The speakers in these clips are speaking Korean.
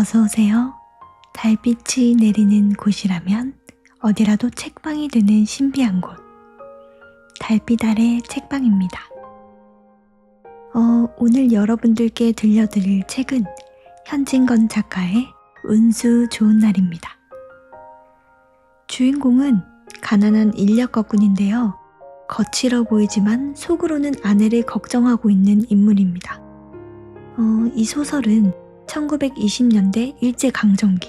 어서오세요. 달빛이 내리는 곳이라면 어디라도 책방이 되는 신비한 곳. 달빛 아래 책방입니다. 오늘 여러분들께 들려드릴 책은 현진건 작가의 운수 좋은 날입니다. 주인공은 가난한 인력거꾼인데요. 거칠어 보이지만 속으로는 아내를 걱정하고 있는 인물입니다. 이 소설은 1920년대 일제강점기,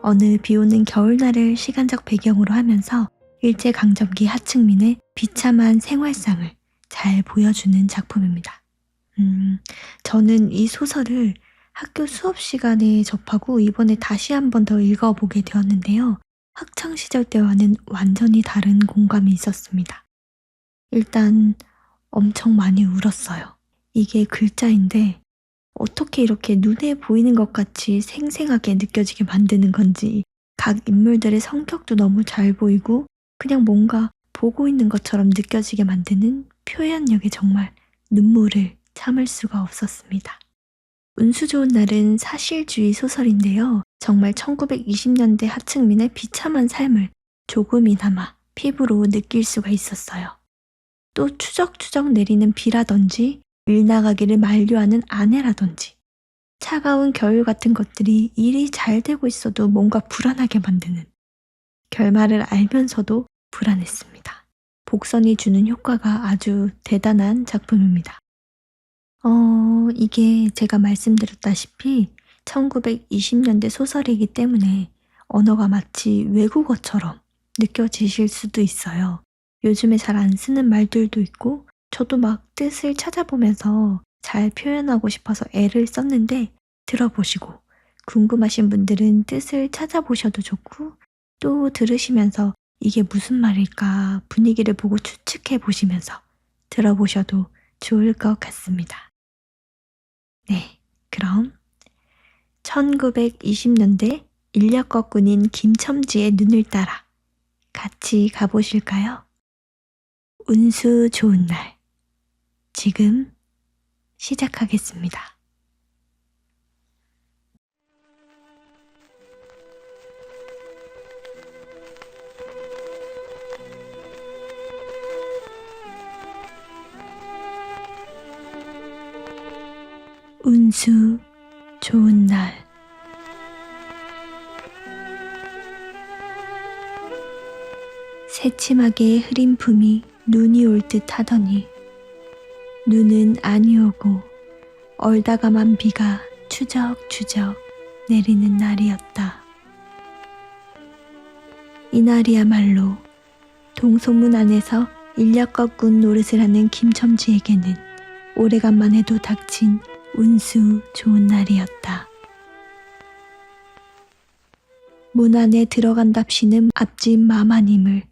어느 비오는 겨울날을 시간적 배경으로 하면서 일제강점기 하층민의 비참한 생활상을 잘 보여주는 작품입니다. 저는 이 소설을 학교 수업 시간에 접하고 이번에 다시 한 번 더 읽어보게 되었는데요. 학창시절 때와는 완전히 다른 공감이 있었습니다. 일단 엄청 많이 울었어요. 이게 글자인데 어떻게 이렇게 눈에 보이는 것 같이 생생하게 느껴지게 만드는 건지, 각 인물들의 성격도 너무 잘 보이고 그냥 뭔가 보고 있는 것처럼 느껴지게 만드는 표현력에 정말 눈물을 참을 수가 없었습니다. 운수 좋은 날은 사실주의 소설인데요. 정말 1920년대 하층민의 비참한 삶을 조금이나마 피부로 느낄 수가 있었어요. 또 추적추적 내리는 비라든지 일 나가기를 만류하는 아내라든지 차가운 겨울 같은 것들이 일이 잘 되고 있어도 뭔가 불안하게 만드는, 결말을 알면서도 불안했습니다. 복선이 주는 효과가 아주 대단한 작품입니다. 이게 제가 말씀드렸다시피 1920년대 소설이기 때문에 언어가 마치 외국어처럼 느껴지실 수도 있어요. 요즘에 잘 안 쓰는 말들도 있고 저도 막 뜻을 찾아보면서 잘 표현하고 싶어서 애를 썼는데, 들어보시고 궁금하신 분들은 뜻을 찾아보셔도 좋고, 또 들으시면서 이게 무슨 말일까 분위기를 보고 추측해 보시면서 들어보셔도 좋을 것 같습니다. 네, 그럼 1920년대 인력거꾼인 김첨지의 눈을 따라 같이 가보실까요? 운수 좋은 날, 지금 시작하겠습니다. 운수 좋은 날. 새침하게 흐린 품이 눈이 올 듯 하더니 눈은 아니 오고 얼다가만 비가 추적추적 내리는 날이었다. 이날이야말로 동소문 안에서 인력거꾼 노릇을 하는 김첨지에게는 오래간만에도 닥친 운수 좋은 날이었다. 문 안에 들어간답시는 앞집 마마님을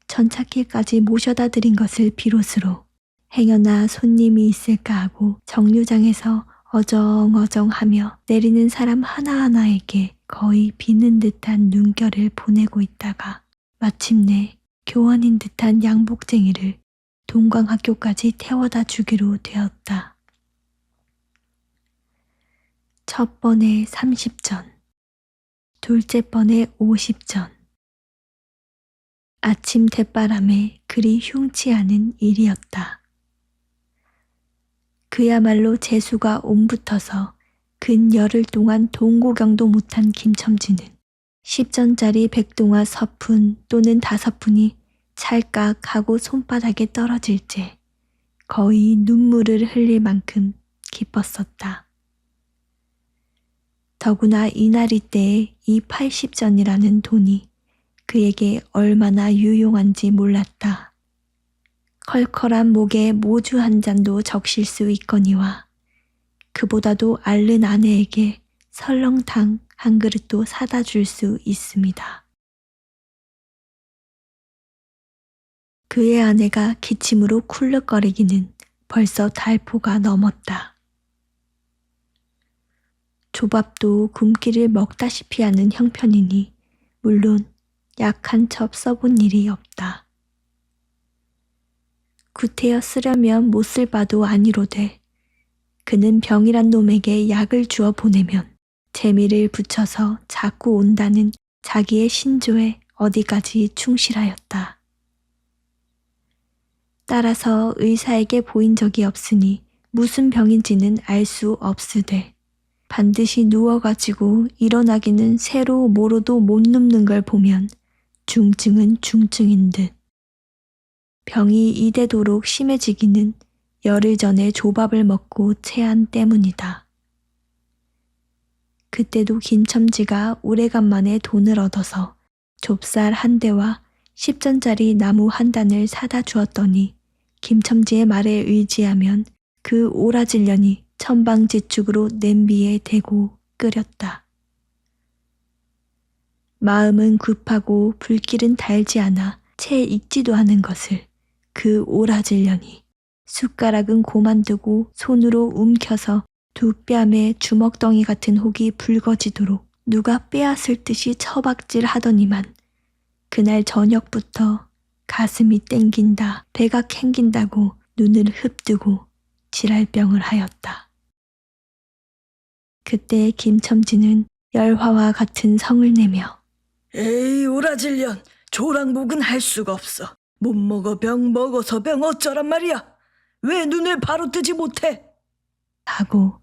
전찻길까지 모셔다 드린 것을 비롯으로 행여나 손님이 있을까 하고 정류장에서 어정어정하며 내리는 사람 하나하나에게 거의 비는 듯한 눈결을 보내고 있다가 마침내 교원인 듯한 양복쟁이를 동광학교까지 태워다 주기로 되었다. 첫 번에 30전, 둘째 번에 50전. 아침 대바람에 그리 흉치 않은 일이었다. 그야말로 재수가 옴붙어서 근 열흘 동안 동고경도 못한 김첨지는 10전짜리 백동화 3푼 또는 5푼이 찰깍 하고 손바닥에 떨어질 때 거의 눈물을 흘릴 만큼 기뻤었다. 더구나 이날이 때에 이 80전이라는 돈이 그에게 얼마나 유용한지 몰랐다. 컬컬한 목에 모주 한 잔도 적실 수 있거니와 그보다도 앓는 아내에게 설렁탕 한 그릇도 사다 줄 수 있습니다. 그의 아내가 기침으로 쿨럭거리기는 벌써 달포가 넘었다. 조밥도 굶기를 먹다시피 하는 형편이니 물론 약 한 첩 써본 일이 없다. 구태여 쓰려면 못 쓸 바도 아니로되 그는 병이란 놈에게 약을 주어 보내면 재미를 붙여서 자꾸 온다는 자기의 신조에 어디까지 충실하였다. 따라서 의사에게 보인 적이 없으니 무슨 병인지는 알 수 없으되 반드시 누워가지고 일어나기는 새로 모로도 못 눕는 걸 보면 중증은 중증인 듯. 병이 이대도록 심해지기는 열흘 전에 조밥을 먹고 체한 때문이다. 그때도 김첨지가 오래간만에 돈을 얻어서 좁쌀 한 대와 10전짜리 나무 한 단을 사다 주었더니 김첨지의 말에 의지하면 그 오라질년이 천방지축으로 냄비에 대고 끓였다. 마음은 급하고 불길은 달지 않아 채 익지도 않은 것을 그 오라질년이 숟가락은 고만두고 손으로 움켜서 두 뺨에 주먹덩이 같은 혹이 붉어지도록 누가 빼앗을 듯이 처박질 하더니만 그날 저녁부터 가슴이 땡긴다, 배가 캥긴다고 눈을 흡뜨고 지랄병을 하였다. 그때 김첨지는 열화와 같은 성을 내며 에이 오라질년, 조랑복은 할 수가 없어. 못 먹어 병, 먹어서 병 어쩌란 말이야. 왜 눈을 바로 뜨지 못해? 하고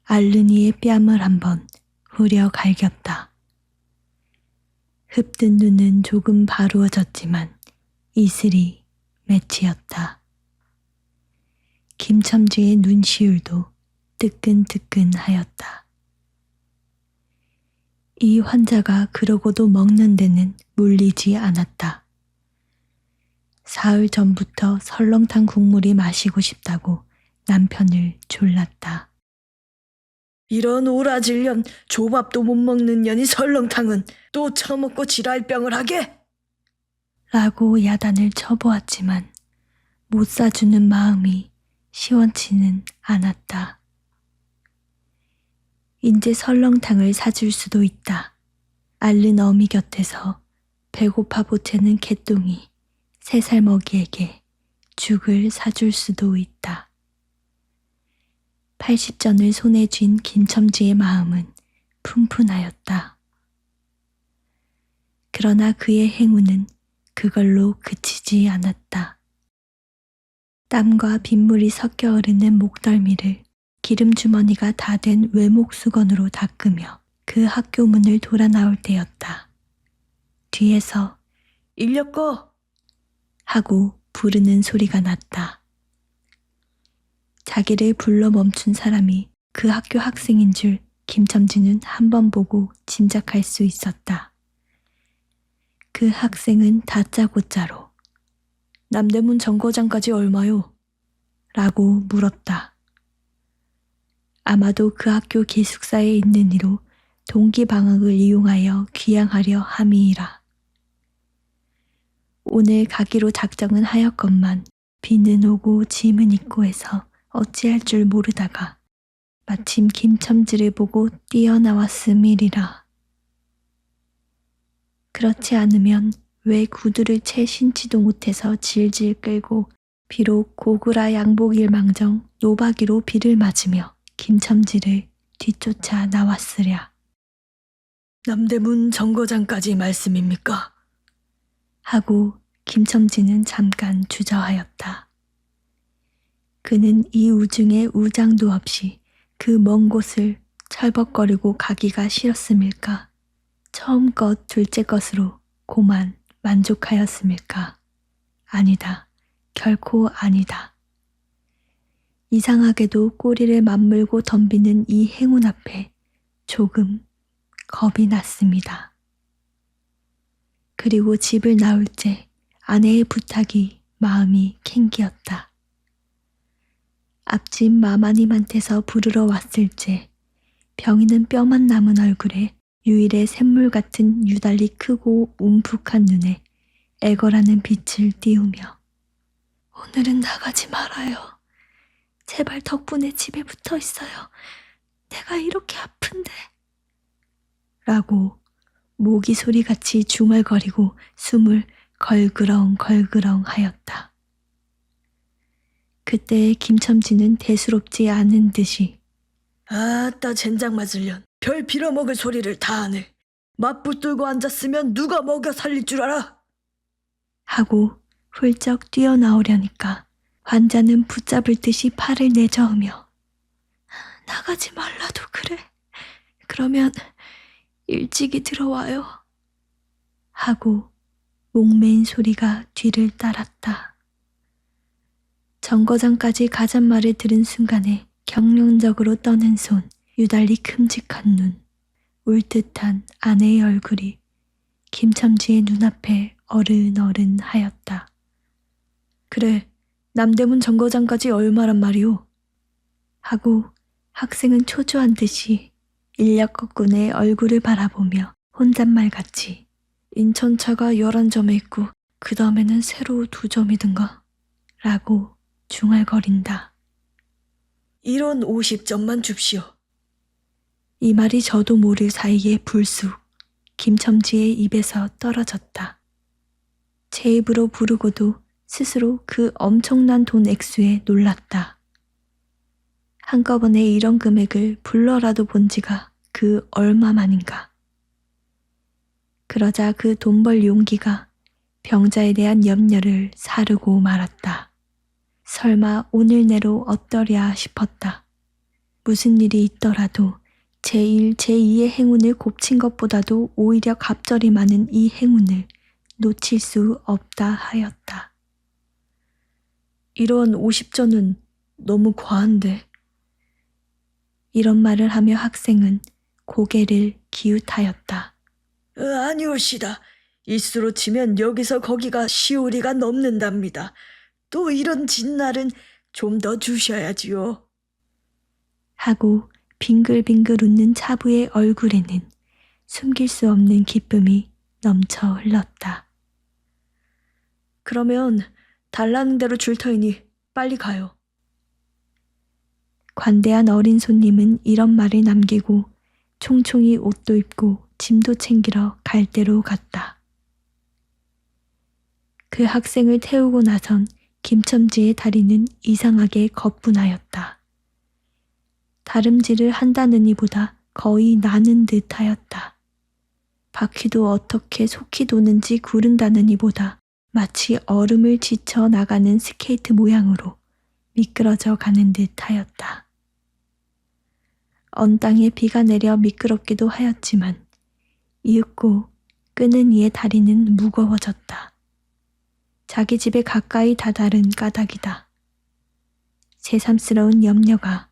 알른이의 뺨을 한번 후려 갈겼다. 흡뜬 눈은 조금 바루어졌지만 이슬이 맺히었다. 김첨지의 눈시울도 뜨끈뜨끈하였다. 이 환자가 그러고도 먹는 데는 물리지 않았다. 사흘 전부터 설렁탕 국물이 마시고 싶다고 남편을 졸랐다. 이런 오라질년, 조밥도 못 먹는 년이 설렁탕은 또 처먹고 지랄병을 하게? 라고 야단을 쳐보았지만 못 사주는 마음이 시원치는 않았다. 인제 설렁탕을 사줄 수도 있다. 앓는 어미 곁에서 배고파 보채는 개똥이 3살 먹이에게 죽을 사줄 수도 있다. 80전을 손에 쥔 김첨지의 마음은 푼푼하였다. 그러나 그의 행운은 그걸로 그치지 않았다. 땀과 빗물이 섞여 흐르는 목덜미를 기름주머니가 다 된 외목수건으로 닦으며 그 학교 문을 돌아 나올 때였다. 뒤에서 인력거! 하고 부르는 소리가 났다. 자기를 불러 멈춘 사람이 그 학교 학생인 줄 김첨지는 한 번 보고 짐작할 수 있었다. 그 학생은 다짜고짜로 남대문 정거장까지 얼마요? 라고 물었다. 아마도 그 학교 기숙사에 있는 이로 동기방학을 이용하여 귀향하려 함이이라. 오늘 가기로 작정은 하였건만 비는 오고 짐은 있고 해서 어찌할 줄 모르다가 마침 김첨지를 보고 뛰어나왔음이리라. 그렇지 않으면 왜 구두를 채 신지도 못해서 질질 끌고 비록 고구라 양복일망정 노박이로 비를 맞으며 김첨지를 뒤쫓아 나왔으랴. 남대문 정거장까지 말씀입니까? 하고 김첨지는 잠깐 주저하였다. 그는 이 우중에 우장도 없이 그 먼 곳을 철벅거리고 가기가 싫었음일까? 처음 것 둘째 것으로 고만 만족하였음일까? 아니다. 결코 아니다. 이상하게도 꼬리를 맞물고 덤비는 이 행운 앞에 조금 겁이 났습니다. 그리고 집을 나올 때 아내의 부탁이 마음이 캥기었다. 앞집 마마님한테서 부르러 왔을 때 병이는 뼈만 남은 얼굴에 유일의 샘물 같은 유달리 크고 움푹한 눈에 애걸하는 빛을 띄우며 오늘은 나가지 말아요. 제발 덕분에 집에 붙어 있어요. 내가 이렇게 아픈데. 라고 모기 소리같이 중얼거리고 숨을 걸그렁 하였다. 그때 김첨지는 대수롭지 않은 듯이 아따 젠장 맞을년, 별 빌어먹을 소리를 다 하네. 맞붙들고 앉았으면 누가 먹여 살릴 줄 알아? 하고 훌쩍 뛰어나오려니까 환자는 붙잡을 듯이 팔을 내저으며 나가지 말라도 그래. 그러면 일찍이 들어와요. 하고 목매인 소리가 뒤를 따랐다. 정거장까지 가잔말을 들은 순간에 경련적으로 떠는 손, 유달리 큼직한 눈, 울듯한 아내의 얼굴이 김첨지의 눈앞에 어른어른 하였다. 그래, 남대문 정거장까지 얼마란 말이오? 하고 학생은 초조한 듯이 인력거꾼의 얼굴을 바라보며 혼잣말같이 인천차가 11점에 있고 그 다음에는 새로 2점이든가 라고 중얼거린다. 이런 50점만 줍시오. 이 말이 저도 모를 사이에 불쑥 김첨지의 입에서 떨어졌다. 제 입으로 부르고도 스스로 그 엄청난 돈 액수에 놀랐다. 한꺼번에 이런 금액을 불러라도 본 지가 그 얼마만인가. 그러자 그 돈 벌 용기가 병자에 대한 염려를 사르고 말았다. 설마 오늘 내로 어떠랴 싶었다. 무슨 일이 있더라도 제1, 제2의 행운을 곱친 것보다도 오히려 갑절이 많은 이 행운을 놓칠 수 없다 하였다. 이런 50전은 너무 과한데. 이런 말을 하며 학생은 고개를 기웃하였다. 아니올시다. 일수로 치면 여기서 거기가 시오리가 넘는답니다. 또 이런 진날은 좀 더 주셔야지요. 하고 빙글빙글 웃는 차부의 얼굴에는 숨길 수 없는 기쁨이 넘쳐 흘렀다. 그러면 달라는 대로 줄 터이니 빨리 가요. 관대한 어린 손님은 이런 말을 남기고 총총히 옷도 입고 짐도 챙기러 갈 대로 갔다. 그 학생을 태우고 나선 김첨지의 다리는 이상하게 거뿐하였다. 다름질을 한다느니 보다 거의 나는 듯 하였다. 바퀴도 어떻게 속히 도는지 구른다느니 보다 마치 얼음을 지쳐 나가는 스케이트 모양으로 미끄러져 가는 듯 하였다. 언 땅에 비가 내려 미끄럽기도 하였지만 이윽고 끄는 이의 다리는 무거워졌다. 자기 집에 가까이 다다른 까닭이다. 새삼스러운 염려가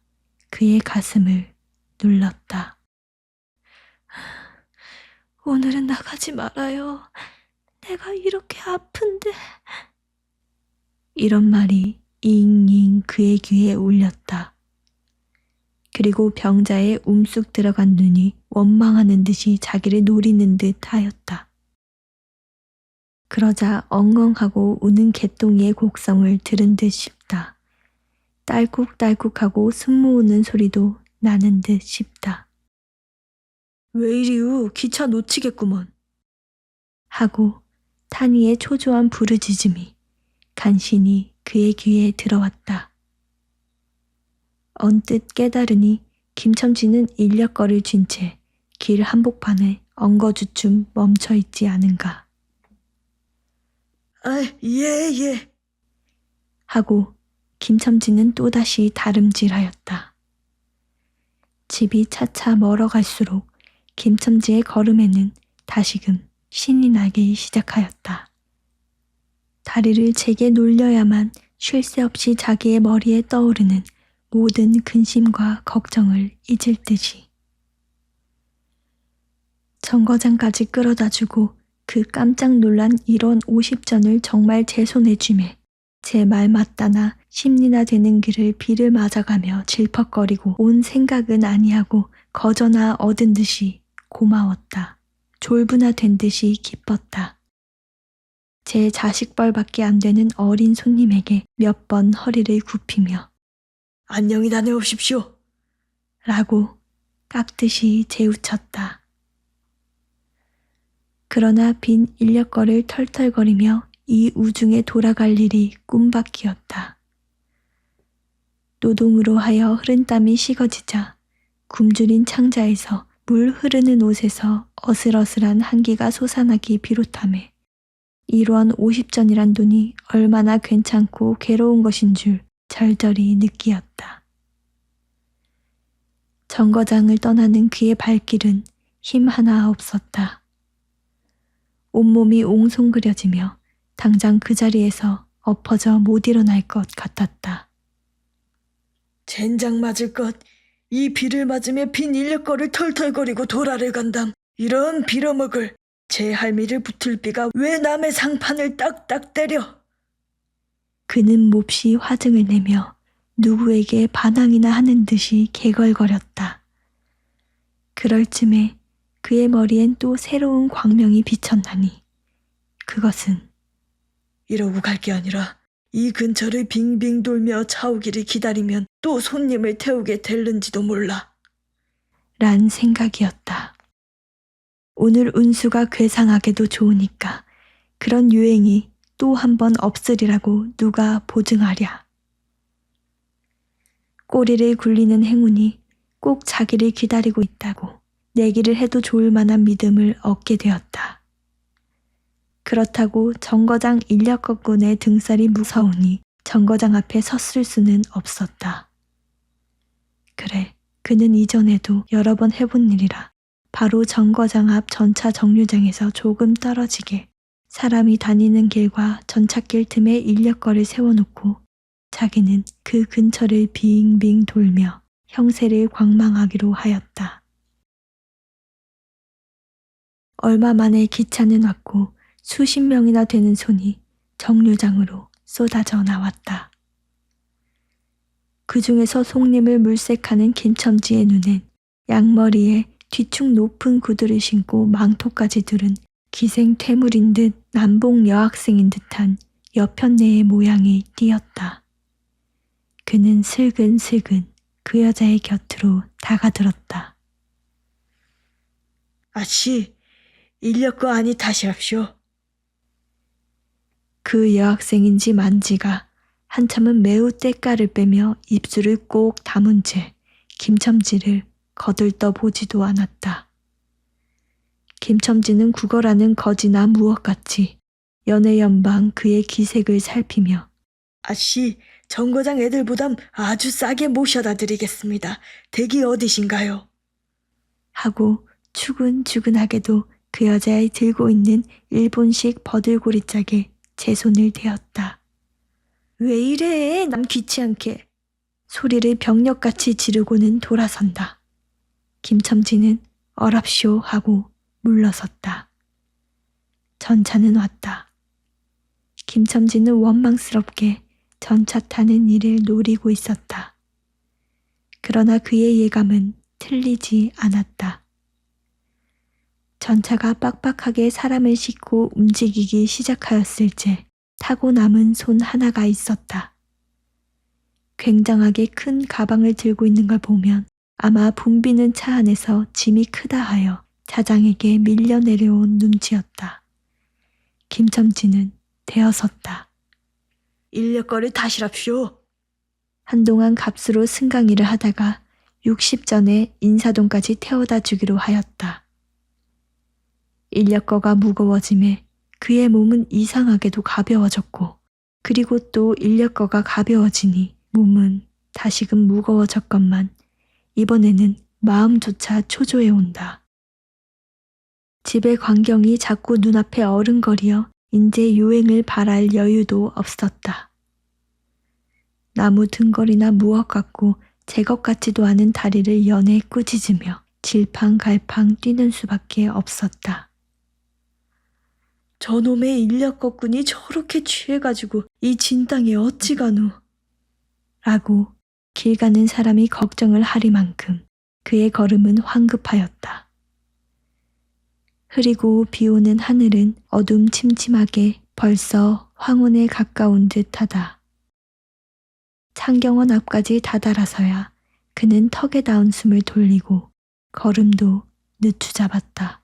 그의 가슴을 눌렀다. 오늘은 나가지 말아요. 내가 이렇게 아픈데. 이런 말이 잉잉 그의 귀에 울렸다. 그리고 병자의 움쑥 들어간 눈이 원망하는 듯이 자기를 노리는 듯 하였다. 그러자 엉엉하고 우는 개똥이의 곡성을 들은 듯 싶다. 딸꾹딸꾹하고 숨 모으는 소리도 나는 듯 싶다. 왜 이리우 기차 놓치겠구먼. 하고 탄이의 초조한 부르짖음이 간신히 그의 귀에 들어왔다. 언뜻 깨달으니 김첨지는 인력거를 쥔 채 길 한복판에 엉거주춤 멈춰있지 않은가. 예. 하고 김첨지는 또다시 다름질하였다. 집이 차차 멀어갈수록 김첨지의 걸음에는 다시금 신이 나기 시작하였다. 다리를 제게 놀려야만 쉴 새 없이 자기의 머리에 떠오르는 모든 근심과 걱정을 잊을 듯이. 정거장까지 끌어다주고 그 깜짝 놀란 이런 50전을 정말 제 손에 쥐매 제 말 맞다나 심리나 되는 길을 비를 맞아가며 질퍽거리고 온 생각은 아니하고 거저나 얻은 듯이 고마웠다. 졸부나 된 듯이 기뻤다. 제 자식벌밖에 안 되는 어린 손님에게 몇 번 허리를 굽히며 안녕히 다녀오십시오. 라고 깍듯이 재우쳤다. 그러나 빈 인력거를 털털거리며 이 우중에 돌아갈 일이 꿈밖이었다. 노동으로 하여 흐른 땀이 식어지자 굶주린 창자에서 물 흐르는 옷에서 어슬어슬한 한기가 솟아나기 비롯하며 이러한 50전이란 돈이 얼마나 괜찮고 괴로운 것인 줄 절절히 느끼었다. 정거장을 떠나는 그의 발길은 힘 하나 없었다. 온몸이 옹송그려지며 당장 그 자리에서 엎어져 못 일어날 것 같았다. 젠장 맞을 것. 이 비를 맞으며 빈 인력거를 털털거리고 도라를 간담. 이런 빌어먹을. 제 할미를 붙을 비가 왜 남의 상판을 딱딱 때려. 그는 몹시 화증을 내며 누구에게 반항이나 하는 듯이 개걸거렸다. 그럴 쯤에 그의 머리엔 또 새로운 광명이 비쳤나니 그것은 이러고 갈 게 아니라 이 근처를 빙빙 돌며 차 오기를 기다리면 또 손님을 태우게 될는지도 몰라. 란 생각이었다. 오늘 운수가 괴상하게도 좋으니까 그런 유행이 또 한 번 없으리라고 누가 보증하랴. 꼬리를 굴리는 행운이 꼭 자기를 기다리고 있다고 내기를 해도 좋을 만한 믿음을 얻게 되었다. 그렇다고 정거장 인력거꾼의 등살이 무서우니 정거장 앞에 섰을 수는 없었다. 그래, 그는 이전에도 여러 번 해본 일이라 바로 정거장 앞 전차 정류장에서 조금 떨어지게 사람이 다니는 길과 전찻길 틈에 인력거를 세워놓고 자기는 그 근처를 빙빙 돌며 형세를 관망하기로 하였다. 얼마 만에 기차는 왔고 수십 명이나 되는 손이 정류장으로 쏟아져 나왔다. 그 중에서 속림을 물색하는 김첨지의 눈엔 양머리에 뒤축 높은 구두를 신고 망토까지 두른 기생퇴물인 듯 남봉 여학생인 듯한 여편네의 모양이 띄었다. 그는 슬근슬근 그 여자의 곁으로 다가들었다. 아씨, 인력거 아니 다시랍쇼. 그 여학생인지 만지가 한참은 매우 때깔을 빼며 입술을 꼭 다문 채 김첨지를 거들떠 보지도 않았다. 김첨지는 구걸하는 거지나 무엇같이 연애연방 그의 기색을 살피며 아씨, 정거장 애들보담 아주 싸게 모셔다 드리겠습니다. 댁이 어디신가요? 하고 추근추근하게도 그 여자의 들고 있는 일본식 버들고리짝에 제 손을 대었다. 왜 이래, 남 귀치않게. 소리를 병력같이 지르고는 돌아선다. 김첨지는 어랍쇼 하고 물러섰다. 전차는 왔다. 김첨지는 원망스럽게 전차 타는 일을 노리고 있었다. 그러나 그의 예감은 틀리지 않았다. 전차가 빡빡하게 사람을 싣고 움직이기 시작하였을 때 타고 남은 손 하나가 있었다. 굉장하게 큰 가방을 들고 있는 걸 보면 아마 붐비는 차 안에서 짐이 크다 하여 차장에게 밀려 내려온 눈치였다. 김첨지는 대어섰다. 인력거를 다시랍쇼. 한동안 값으로 승강이를 하다가 60전에 인사동까지 태워다 주기로 하였다. 인력거가 무거워짐에 그의 몸은 이상하게도 가벼워졌고 그리고 또 인력거가 가벼워지니 몸은 다시금 무거워졌건만 이번에는 마음조차 초조해 온다. 집의 광경이 자꾸 눈앞에 어른거리어 인제 유행을 바랄 여유도 없었다. 나무 등걸이나 무엇 같고 제것 같지도 않은 다리를 연해 꾸짖으며 질팡갈팡 뛰는 수밖에 없었다. 저놈의 인력거꾼이 저렇게 취해가지고 이 진땅에 어찌 가누. 라고 길 가는 사람이 걱정을 하리만큼 그의 걸음은 황급하였다. 흐리고 비오는 하늘은 어둠침침하게 벌써 황혼에 가까운 듯하다. 창경원 앞까지 다다라서야 그는 턱에 닿은 숨을 돌리고 걸음도 늦추잡았다.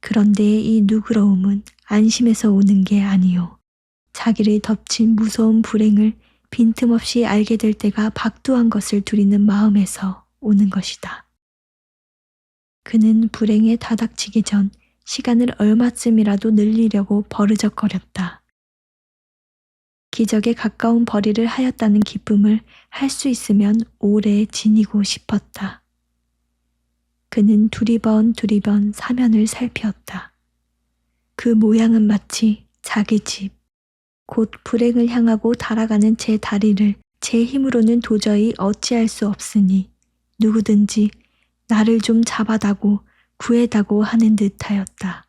그런데 이 누그러움은 안심에서 오는 게 아니요. 자기를 덮친 무서운 불행을 빈틈없이 알게 될 때가 박두한 것을 두리는 마음에서 오는 것이다. 그는 불행에 다닥치기 전 시간을 얼마쯤이라도 늘리려고 버르적거렸다. 기적에 가까운 벌이를 하였다는 기쁨을 할 수 있으면 오래 지니고 싶었다. 그는 두리번 사면을 살피었다. 그 모양은 마치 자기 집, 곧 불행을 향하고 달아가는 제 다리를 제 힘으로는 도저히 어찌할 수 없으니 누구든지 나를 좀 잡아다고 구해다고 하는 듯하였다.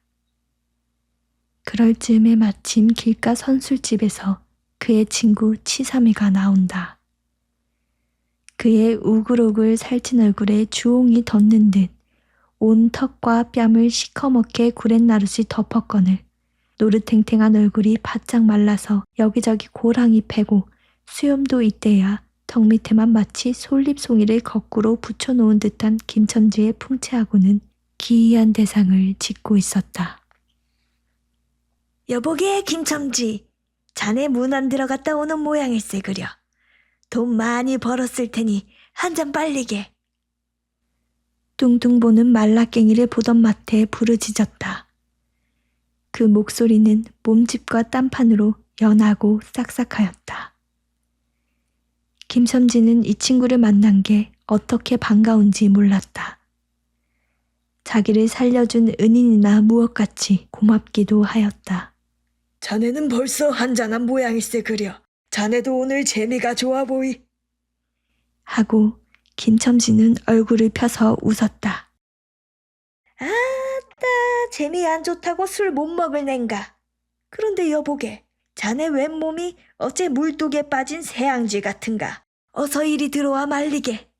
그럴 즈음에 마침 길가 선술집에서 그의 친구 치삼이가 나온다. 그의 우글우글 살찐 얼굴에 주홍이 덧는 듯 온 턱과 뺨을 시커멓게 구렛나룻이 덮었거늘 노릇탱탱한 얼굴이 바짝 말라서 여기저기 고랑이 패고 수염도 이때야 턱 밑에만 마치 솔잎송이를 거꾸로 붙여놓은 듯한 김첨지의 풍채하고는 기이한 대상을 짓고 있었다. 여보게 김첨지, 자네 문 안 들어갔다 오는 모양일세 그려. 돈 많이 벌었을 테니 한 잔 빨리게. 뚱뚱 보는 말라깽이를 보던 마트에 부르짖었다. 그 목소리는 몸집과 딴판으로 연하고 싹싹하였다. 김첨지는 이 친구를 만난 게 어떻게 반가운지 몰랐다. 자기를 살려준 은인이나 무엇같이 고맙기도 하였다. 자네는 벌써 한잔한 모양일세 그려. 자네도 오늘 재미가 좋아 보이. 하고 김첨지는 얼굴을 펴서 웃었다. 아따, 재미 안 좋다고 술 못 먹을 낸가. 그런데 여보게, 자네 왼몸이 어째 물독에 빠진 새앙쥐 같은가. 어서 이리 들어와 말리게.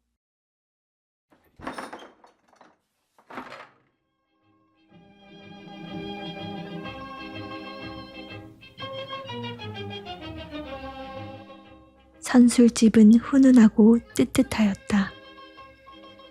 선술집은 훈훈하고 뜨뜻하였다.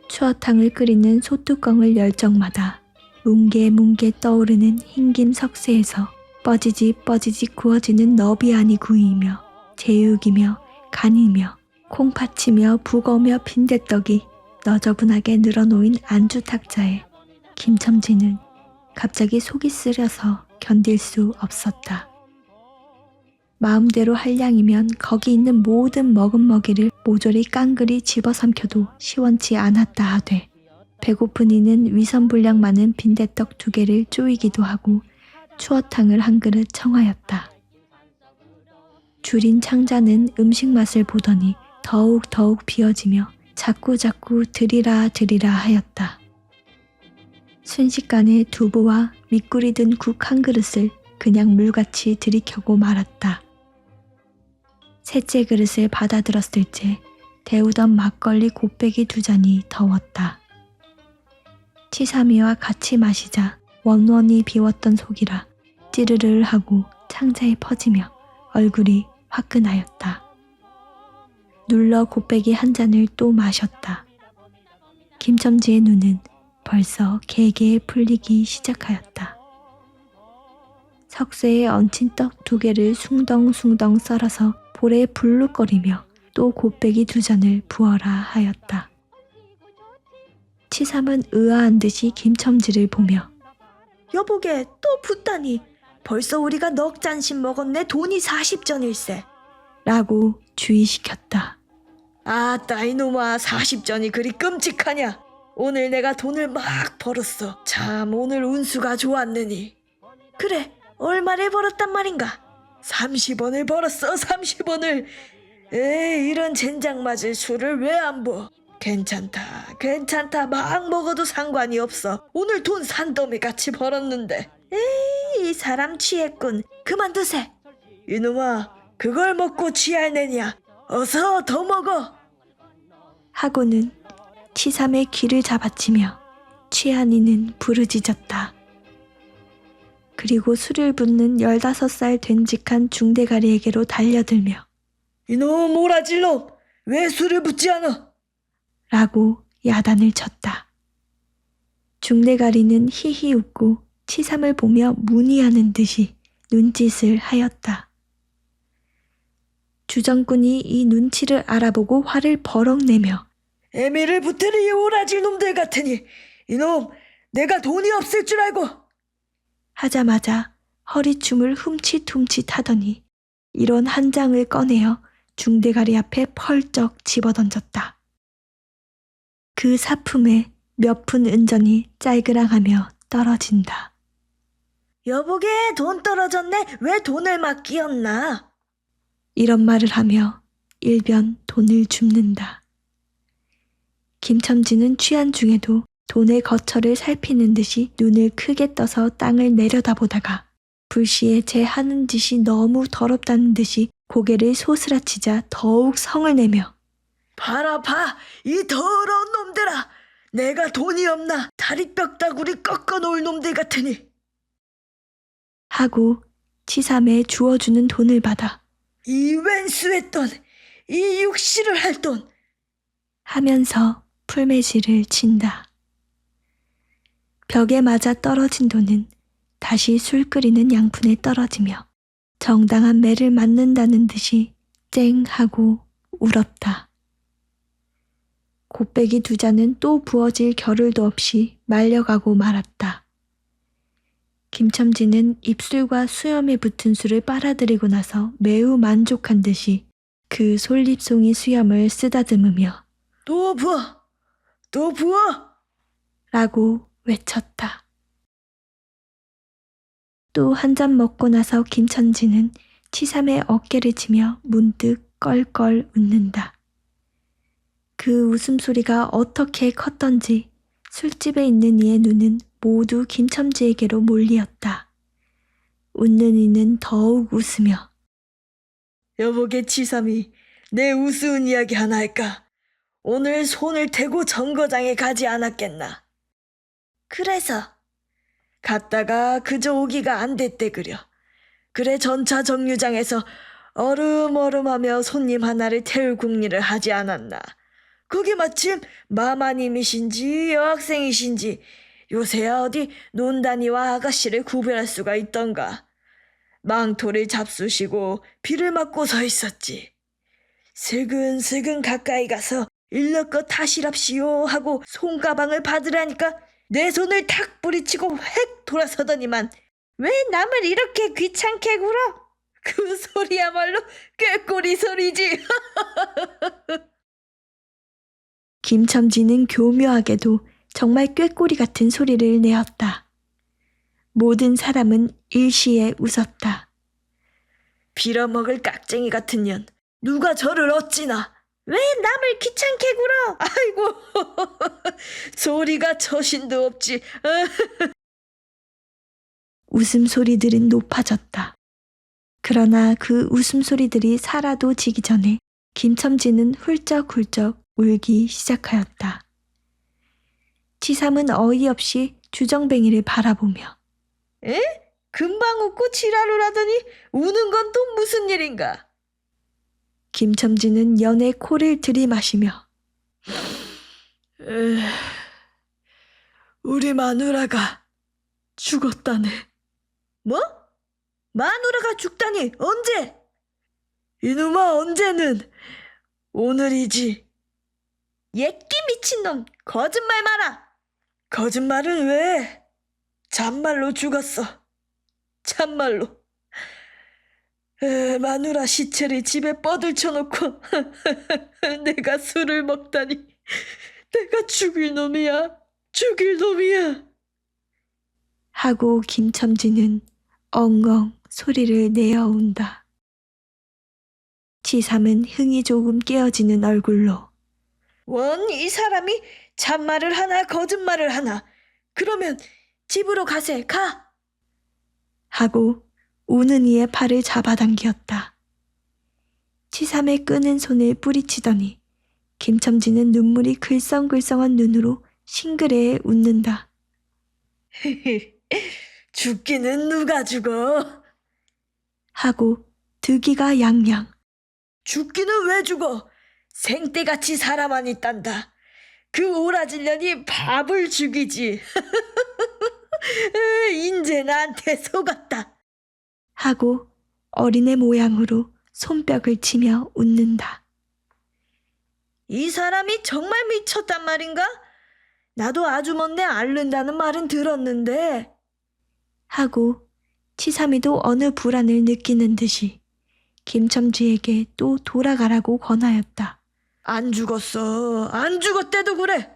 추어탕을 끓이는 소뚜껑을 열 적마다 뭉게뭉게 떠오르는 흰김 석쇠에서 뻐지직 구워지는 너비안이 구이며 제육이며 간이며 콩팥이며 북어며 빈대떡이 너저분하게 늘어놓인 안주 탁자에 김첨지는 갑자기 속이 쓰려서 견딜 수 없었다. 마음대로 할 양이면 거기 있는 모든 먹음먹이를 모조리 깡그리 집어삼켜도 시원치 않았다 하되 배고픈 이는 위선불량 많은 빈대떡 2개를 쪼이기도 하고 추어탕을 한 그릇 청하였다. 줄인 창자는 음식 맛을 보더니 더욱 비어지며 자꾸 드리라 하였다. 순식간에 두부와 밑꿀이 든 국 한 그릇을 그냥 물같이 들이켜고 말았다. 셋째 그릇을 받아들었을 때 데우던 막걸리 곱빼기 2잔이 더웠다. 치삼이와 같이 마시자 원원이 비웠던 속이라 찌르르 하고 창자에 퍼지며 얼굴이 화끈하였다. 눌러 곱빼기 한 잔을 또 마셨다. 김첨지의 눈은 벌써 개개에 풀리기 시작하였다. 석쇠에 얹힌 떡 2개를 숭덩숭덩 썰어서 볼에 불룩거리며 또 곱빼기 2잔을 부어라 하였다. 치삼은 의아한 듯이 김첨지를 보며 여보게 또 붓다니 벌써 우리가 넉 잔씩 먹었네. 돈이 40전일세 라고 주의시켰다. 아따 이놈아, 40전이 그리 끔찍하냐. 오늘 내가 돈을 막 벌었어. 참 오늘 운수가 좋았느니. 그래, 얼마를 벌었단 말인가? 30원을 벌었어. 30원을. 에이, 이런 젠장 맞을 술을 왜 안 부? 괜찮다. 막 먹어도 상관이 없어. 오늘 돈 산더미 같이 벌었는데. 에이, 이 사람 취했군. 그만두세. 이놈아, 그걸 먹고 취할 내냐. 어서 더 먹어. 하고는 치삼의 귀를 잡아치며 취한 이는 부르짖었다. 그리고 술을 붓는 15살 된직한 중대가리에게로 달려들며 이놈 오라질놈, 왜 술을 붓지 않아? 라고 야단을 쳤다. 중대가리는 히히 웃고 치삼을 보며 문의하는 듯이 눈짓을 하였다. 주정꾼이 이 눈치를 알아보고 화를 버럭 내며 애미를 붙으리 이 오라질 놈들 같으니 이놈, 내가 돈이 없을 줄 알고. 하자마자 허리춤을 훔칫훔칫 하더니 이론 한 장을 꺼내어 중대가리 앞에 펄쩍 집어던졌다. 그 사품에 몇 푼 은전이 짤그랑하며 떨어진다. 여보게 돈 떨어졌네. 왜 돈을 막 끼얹나? 이런 말을 하며 일변 돈을 줍는다. 김첨지는 취한 중에도 돈의 거처를 살피는 듯이 눈을 크게 떠서 땅을 내려다보다가 불시에 제 하는 짓이 너무 더럽다는 듯이 고개를 소스라치자 더욱 성을 내며 봐라 봐, 이 더러운 놈들아. 내가 돈이 없나 다리뼈다구리 꺾어 놓을 놈들 같으니. 하고 치삼에 주어주는 돈을 받아 이 왼수의 돈, 이 육시를 할 돈. 하면서 풀매질을 친다. 벽에 맞아 떨어진 돈은 다시 술 끓이는 양푼에 떨어지며 정당한 매를 맞는다는 듯이 쨍 하고 울었다. 곱빼기 두 잔은 또 부어질 겨를도 없이 말려가고 말았다. 김첨지는 입술과 수염에 붙은 술을 빨아들이고 나서 매우 만족한 듯이 그 솔잎송이 수염을 쓰다듬으며 또 부어, 또 부어. 라고 외쳤다. 또 한 잔 먹고 나서 김첨지는 치삼의 어깨를 치며 문득 껄껄 웃는다. 그 웃음소리가 어떻게 컸던지 술집에 있는 이의 눈은 모두 김첨지에게로 몰리었다. 웃는 이는 더욱 웃으며 여보게 치삼이 내 우스운 이야기 하나 할까? 오늘 손을 대고 정거장에 가지 않았겠나? 그래서 갔다가 그저 오기가 안 됐대 그려. 그래 전차 정류장에서 얼음얼음하며 손님 하나를 태울 궁리를 하지 않았나? 그게 마침 마마님이신지 여학생이신지 요새야 어디 논다니와 아가씨를 구별할 수가 있던가. 망토를 잡수시고 비를 맞고 서 있었지. 슬근슬근 가까이 가서 일러껏 타시랍시오 하고 손가방을 받으라니까 내 손을 탁 뿌리치고 획 돌아서더니만 왜 남을 이렇게 귀찮게 굴어? 그 소리야말로 꾀꼬리 소리지. 김첨지는 교묘하게도 정말 꾀꼬리 같은 소리를 내었다. 모든 사람은 일시에 웃었다. 빌어먹을 깍쟁이 같은 년, 누가 저를 어찌나? 왜 남을 귀찮게 굴어? 아이고, 소리가 처신도 없지. 웃음소리들은 높아졌다. 그러나 그 웃음소리들이 사라도 지기 전에 김첨지는 훌쩍훌쩍 울기 시작하였다. 치삼은 어이없이 주정뱅이를 바라보며 에? 금방 웃고 지랄을 하더니 우는 건 또 무슨 일인가? 김첨지는 연에 코를 들이마시며 우리 마누라가 죽었다네. 뭐? 마누라가 죽다니 언제? 이놈아 언제는? 오늘이지. 예끼 미친놈 거짓말 마라. 거짓말은 왜? 참말로 죽었어. 참말로. 마누라 시체를 집에 뻗을쳐놓고 내가 술을 먹다니. 내가 죽일 놈이야. 죽일 놈이야. 하고 김첨지는 엉엉 소리를 내어온다. 치삼은 흥이 조금 깨어지는 얼굴로 원 이 사람이 참말을 하나 거짓말을 하나. 그러면 집으로 가세. 가. 하고 우는 이의 팔을 잡아당겼다. 치삼의 끄는 손을 뿌리치더니 김첨지는 눈물이 글썽글썽한 눈으로 싱그레에 웃는다. 죽기는 누가 죽어? 하고 득이가 양양 죽기는 왜 죽어? 생떼같이 살아만 있단다. 그 오라질년이 밥을 죽이지. 인제 나한테 속았다. 하고 어린애 모양으로 손뼉을 치며 웃는다. 이 사람이 정말 미쳤단 말인가? 나도 아주 먼데 앓는다는 말은 들었는데. 하고 치삼이도 어느 불안을 느끼는 듯이 김첨지에게 또 돌아가라고 권하였다. 안 죽었어. 안 죽었대도 그래.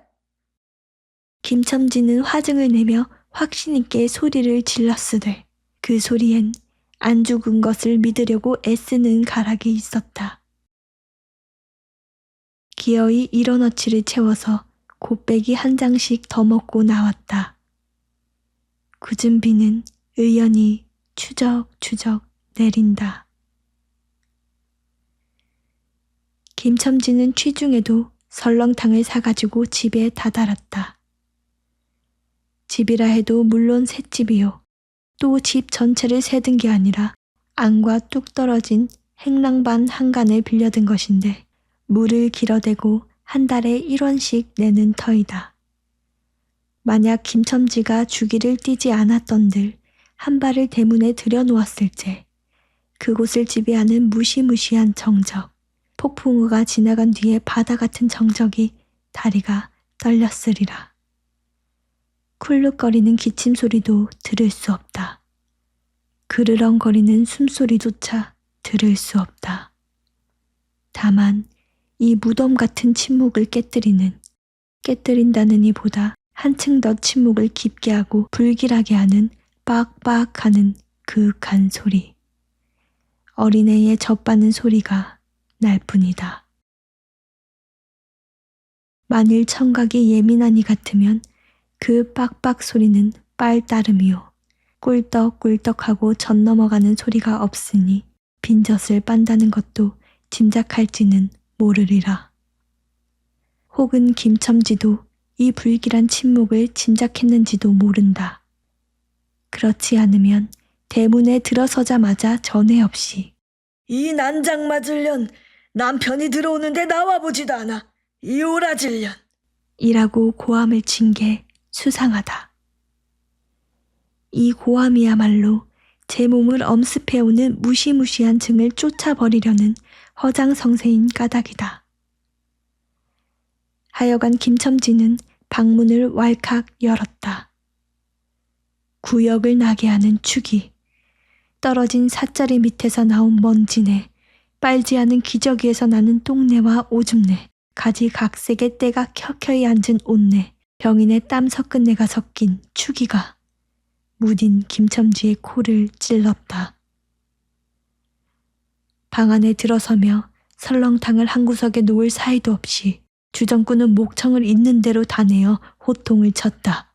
김첨지는 화증을 내며 확신 있게 소리를 질렀으되 그 소리엔 안 죽은 것을 믿으려고 애쓰는 가락이 있었다. 기어이 일어너치를 채워서 곱빼기 한 장씩 더 먹고 나왔다. 굳은 비는 의연히 추적추적 내린다. 김첨지는 취중에도 설렁탕을 사가지고 집에 다다랐다. 집이라 해도 물론 셋집이요. 또 집 전체를 세든 게 아니라 안과 뚝 떨어진 행랑반 한간을 빌려든 것인데 물을 길어대고 한 달에 1원씩 내는 터이다. 만약 김첨지가 주기를 띄지 않았던들 한 발을 대문에 들여놓았을지 그곳을 지배하는 무시무시한 정적, 폭풍우가 지나간 뒤에 바다 같은 정적이 다리가 떨렸으리라. 쿨룩거리는 기침 소리도 들을 수 없다. 그르렁거리는 숨소리조차 들을 수 없다. 다만 이 무덤 같은 침묵을 깨뜨린다는 이보다 한층 더 침묵을 깊게 하고 불길하게 하는 빡빡하는 그윽한 소리. 어린애의 젖바는 소리가 날 뿐이다. 만일 청각이 예민한 이 같으면 그 빡빡 소리는 빨따름이요. 꿀떡꿀떡하고 젖 넘어가는 소리가 없으니 빈젖을 빤다는 것도 짐작할지는 모르리라. 혹은 김첨지도 이 불길한 침묵을 짐작했는지도 모른다. 그렇지 않으면 대문에 들어서자마자 전에 없이 이 난장 맞을 년 남편이 들어오는데 나와보지도 않아. 이 오라질 년. 이라고 고함을 친 게 수상하다. 이 고함이야말로 제 몸을 엄습해오는 무시무시한 증을 쫓아버리려는 허장성세인 까닭이다. 하여간 김첨지는 방문을 왈칵 열었다. 구역을 나게 하는 축이, 떨어진 삿자리 밑에서 나온 먼지네, 빨지 않은 기저귀에서 나는 똥내와 오줌내, 가지각색의 때가 켜켜이 앉은 옷내, 병인의 땀 섞은 내가 섞인 추기가 무딘 김첨지의 코를 찔렀다. 방 안에 들어서며 설렁탕을 한 구석에 놓을 사이도 없이 주정꾼은 목청을 있는 대로 다 내어 호통을 쳤다.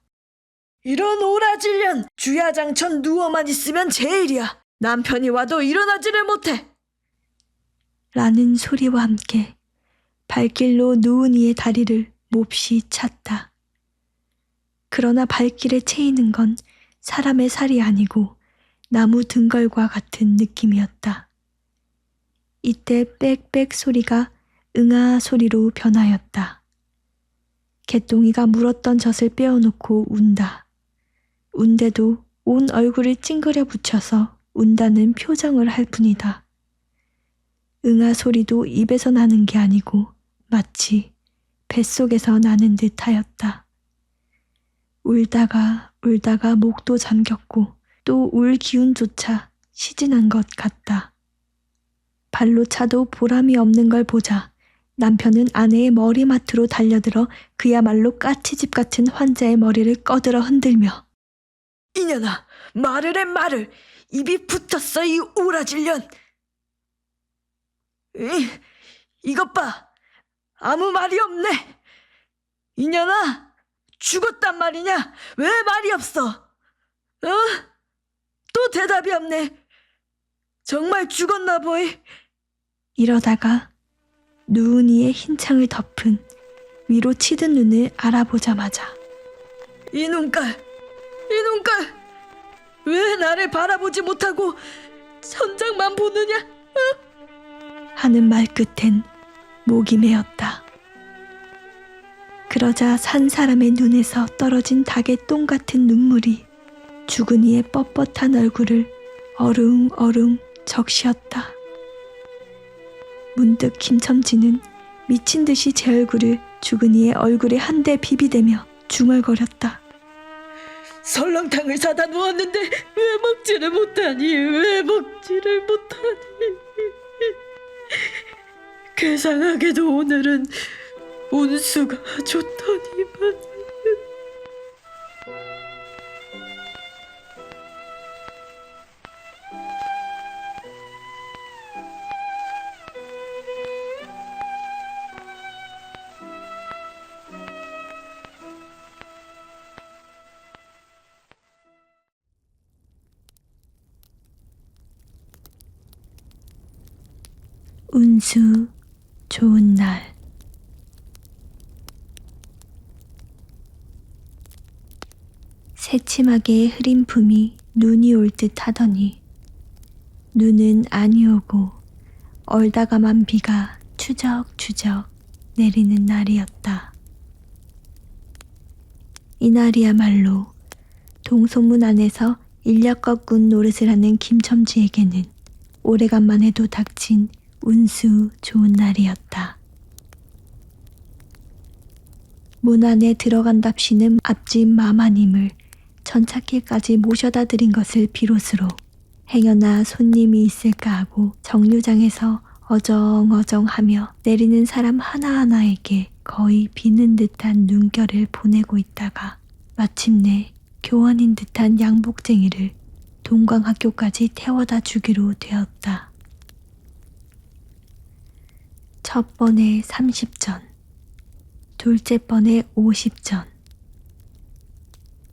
이런 오라질 년 주야장천 누워만 있으면 제일이야. 남편이 와도 일어나지를 못해. 라는 소리와 함께 발길로 누운 이의 다리를 몹시 찼다. 그러나 발길에 채이는 건 사람의 살이 아니고 나무 등걸과 같은 느낌이었다. 이때 빽빽 소리가 응아 소리로 변하였다. 개똥이가 물었던 젖을 빼어놓고 운다. 운데도 온 얼굴을 찡그려 붙여서 운다는 표정을 할 뿐이다. 응아 소리도 입에서 나는 게 아니고 마치 뱃속에서 나는 듯하였다. 울다가 목도 잠겼고 또 울 기운조차 시진한 것 같다. 발로 차도 보람이 없는 걸 보자 남편은 아내의 머리맡으로 달려들어 그야말로 까치집 같은 환자의 머리를 꺼들어 흔들며 이년아, 말을 해 말을. 입이 붙었어 이 오라질 년. 이것 봐. 아무 말이 없네. 이년아, 죽었단 말이냐? 왜 말이 없어? 또 대답이 없네. 정말 죽었나 보이. 이러다가 누운 이의 흰 창을 덮은 위로 치든 눈을 알아보자마자 이 눈깔. 왜 나를 바라보지 못하고 천장만 보느냐? 하는 말 끝엔 목이 메었다. 그러자 산 사람의 눈에서 떨어진 닭의 똥 같은 눈물이 죽은 이의 뻣뻣한 얼굴을 어릉어릉 적시었다. 문득 김첨지는 미친 듯이 제 얼굴을 죽은 이의 얼굴에 한데 비비대며 중얼거렸다. 설렁탕을 사다 놓았는데 왜 먹지를 못하니? 왜 먹지를 못하니? 괴상하게도 오늘은 운수가 좋더니만. 운수 좋은 날. 새침하게 흐린 품이 눈이 올 듯 하더니 눈은 아니 오고 얼다가만 비가 추적추적 내리는 날이었다. 이날이야말로 동소문 안에서 인력거꾼 노릇을 하는 김첨지에게는 오래간만에도 닥친 운수 좋은 날이었다. 문 안에 들어간답시는 앞집 마마님을 전찻길까지 모셔다 드린 것을 비롯으로 행여나 손님이 있을까 하고 정류장에서 어정어정하며 내리는 사람 하나하나에게 거의 비는 듯한 눈결을 보내고 있다가 마침내 교환인 듯한 양복쟁이를 동광학교까지 태워다 주기로 되었다. 첫 번에 30전, 둘째 번에 50전.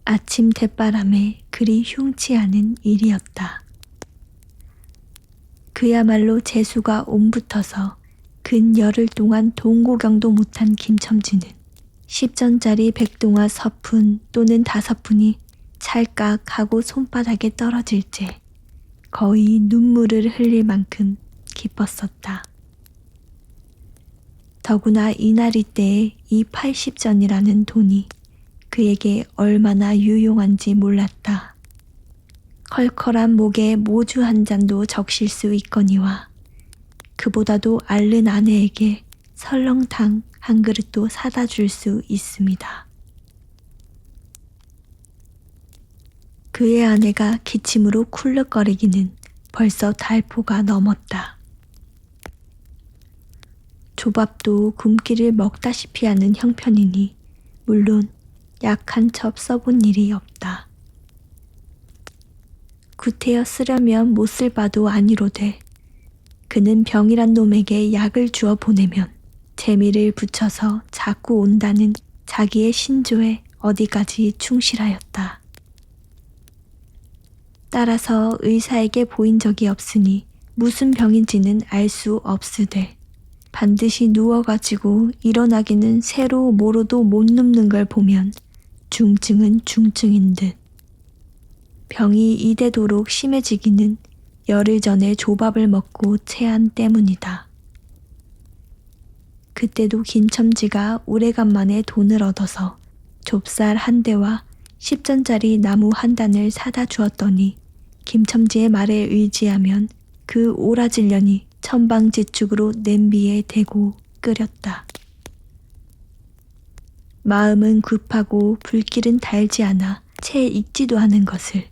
아침 대바람에 그리 흉치 않은 일이었다. 그야말로 재수가 옴붙어서 근 열흘 동안 동고경도 못한 김첨지는 10전짜리 백동화 서푼 또는 5푼이 찰깍 하고 손바닥에 떨어질 때 거의 눈물을 흘릴 만큼 기뻤었다. 더구나 이날 이때에 이 80전이라는 돈이 그에게 얼마나 유용한지 몰랐다. 컬컬한 목에 모주 한 잔도 적실 수 있거니와 그보다도 앓는 아내에게 설렁탕 한 그릇도 사다 줄 수 있습니다. 그의 아내가 기침으로 쿨럭거리기는 벌써 달포가 넘었다. 조밥도 굶기를 먹다시피 하는 형편이니 물론 약한 첩 써본 일이 없다. 구태여 쓰려면 못 쓸 바도 아니로되 그는 병이란 놈에게 약을 주어 보내면 재미를 붙여서 자꾸 온다는 자기의 신조에 어디까지 충실하였다. 따라서 의사에게 보인 적이 없으니 무슨 병인지는 알 수 없으되 반드시 누워가지고 일어나기는 새로 모로도 못 눕는 걸 보면 중증은 중증인 듯. 병이 이대도록 심해지기는 열흘 전에 조밥을 먹고 체한 때문이다. 그때도 김첨지가 오래간만에 돈을 얻어서 좁쌀 한 대와 10전짜리 나무 한 단을 사다 주었더니 김첨지의 말에 의지하면 그 오라질년이 천방지축으로 냄비에 대고 끓였다. 마음은 급하고 불길은 달지 않아 채 익지도 않은 것을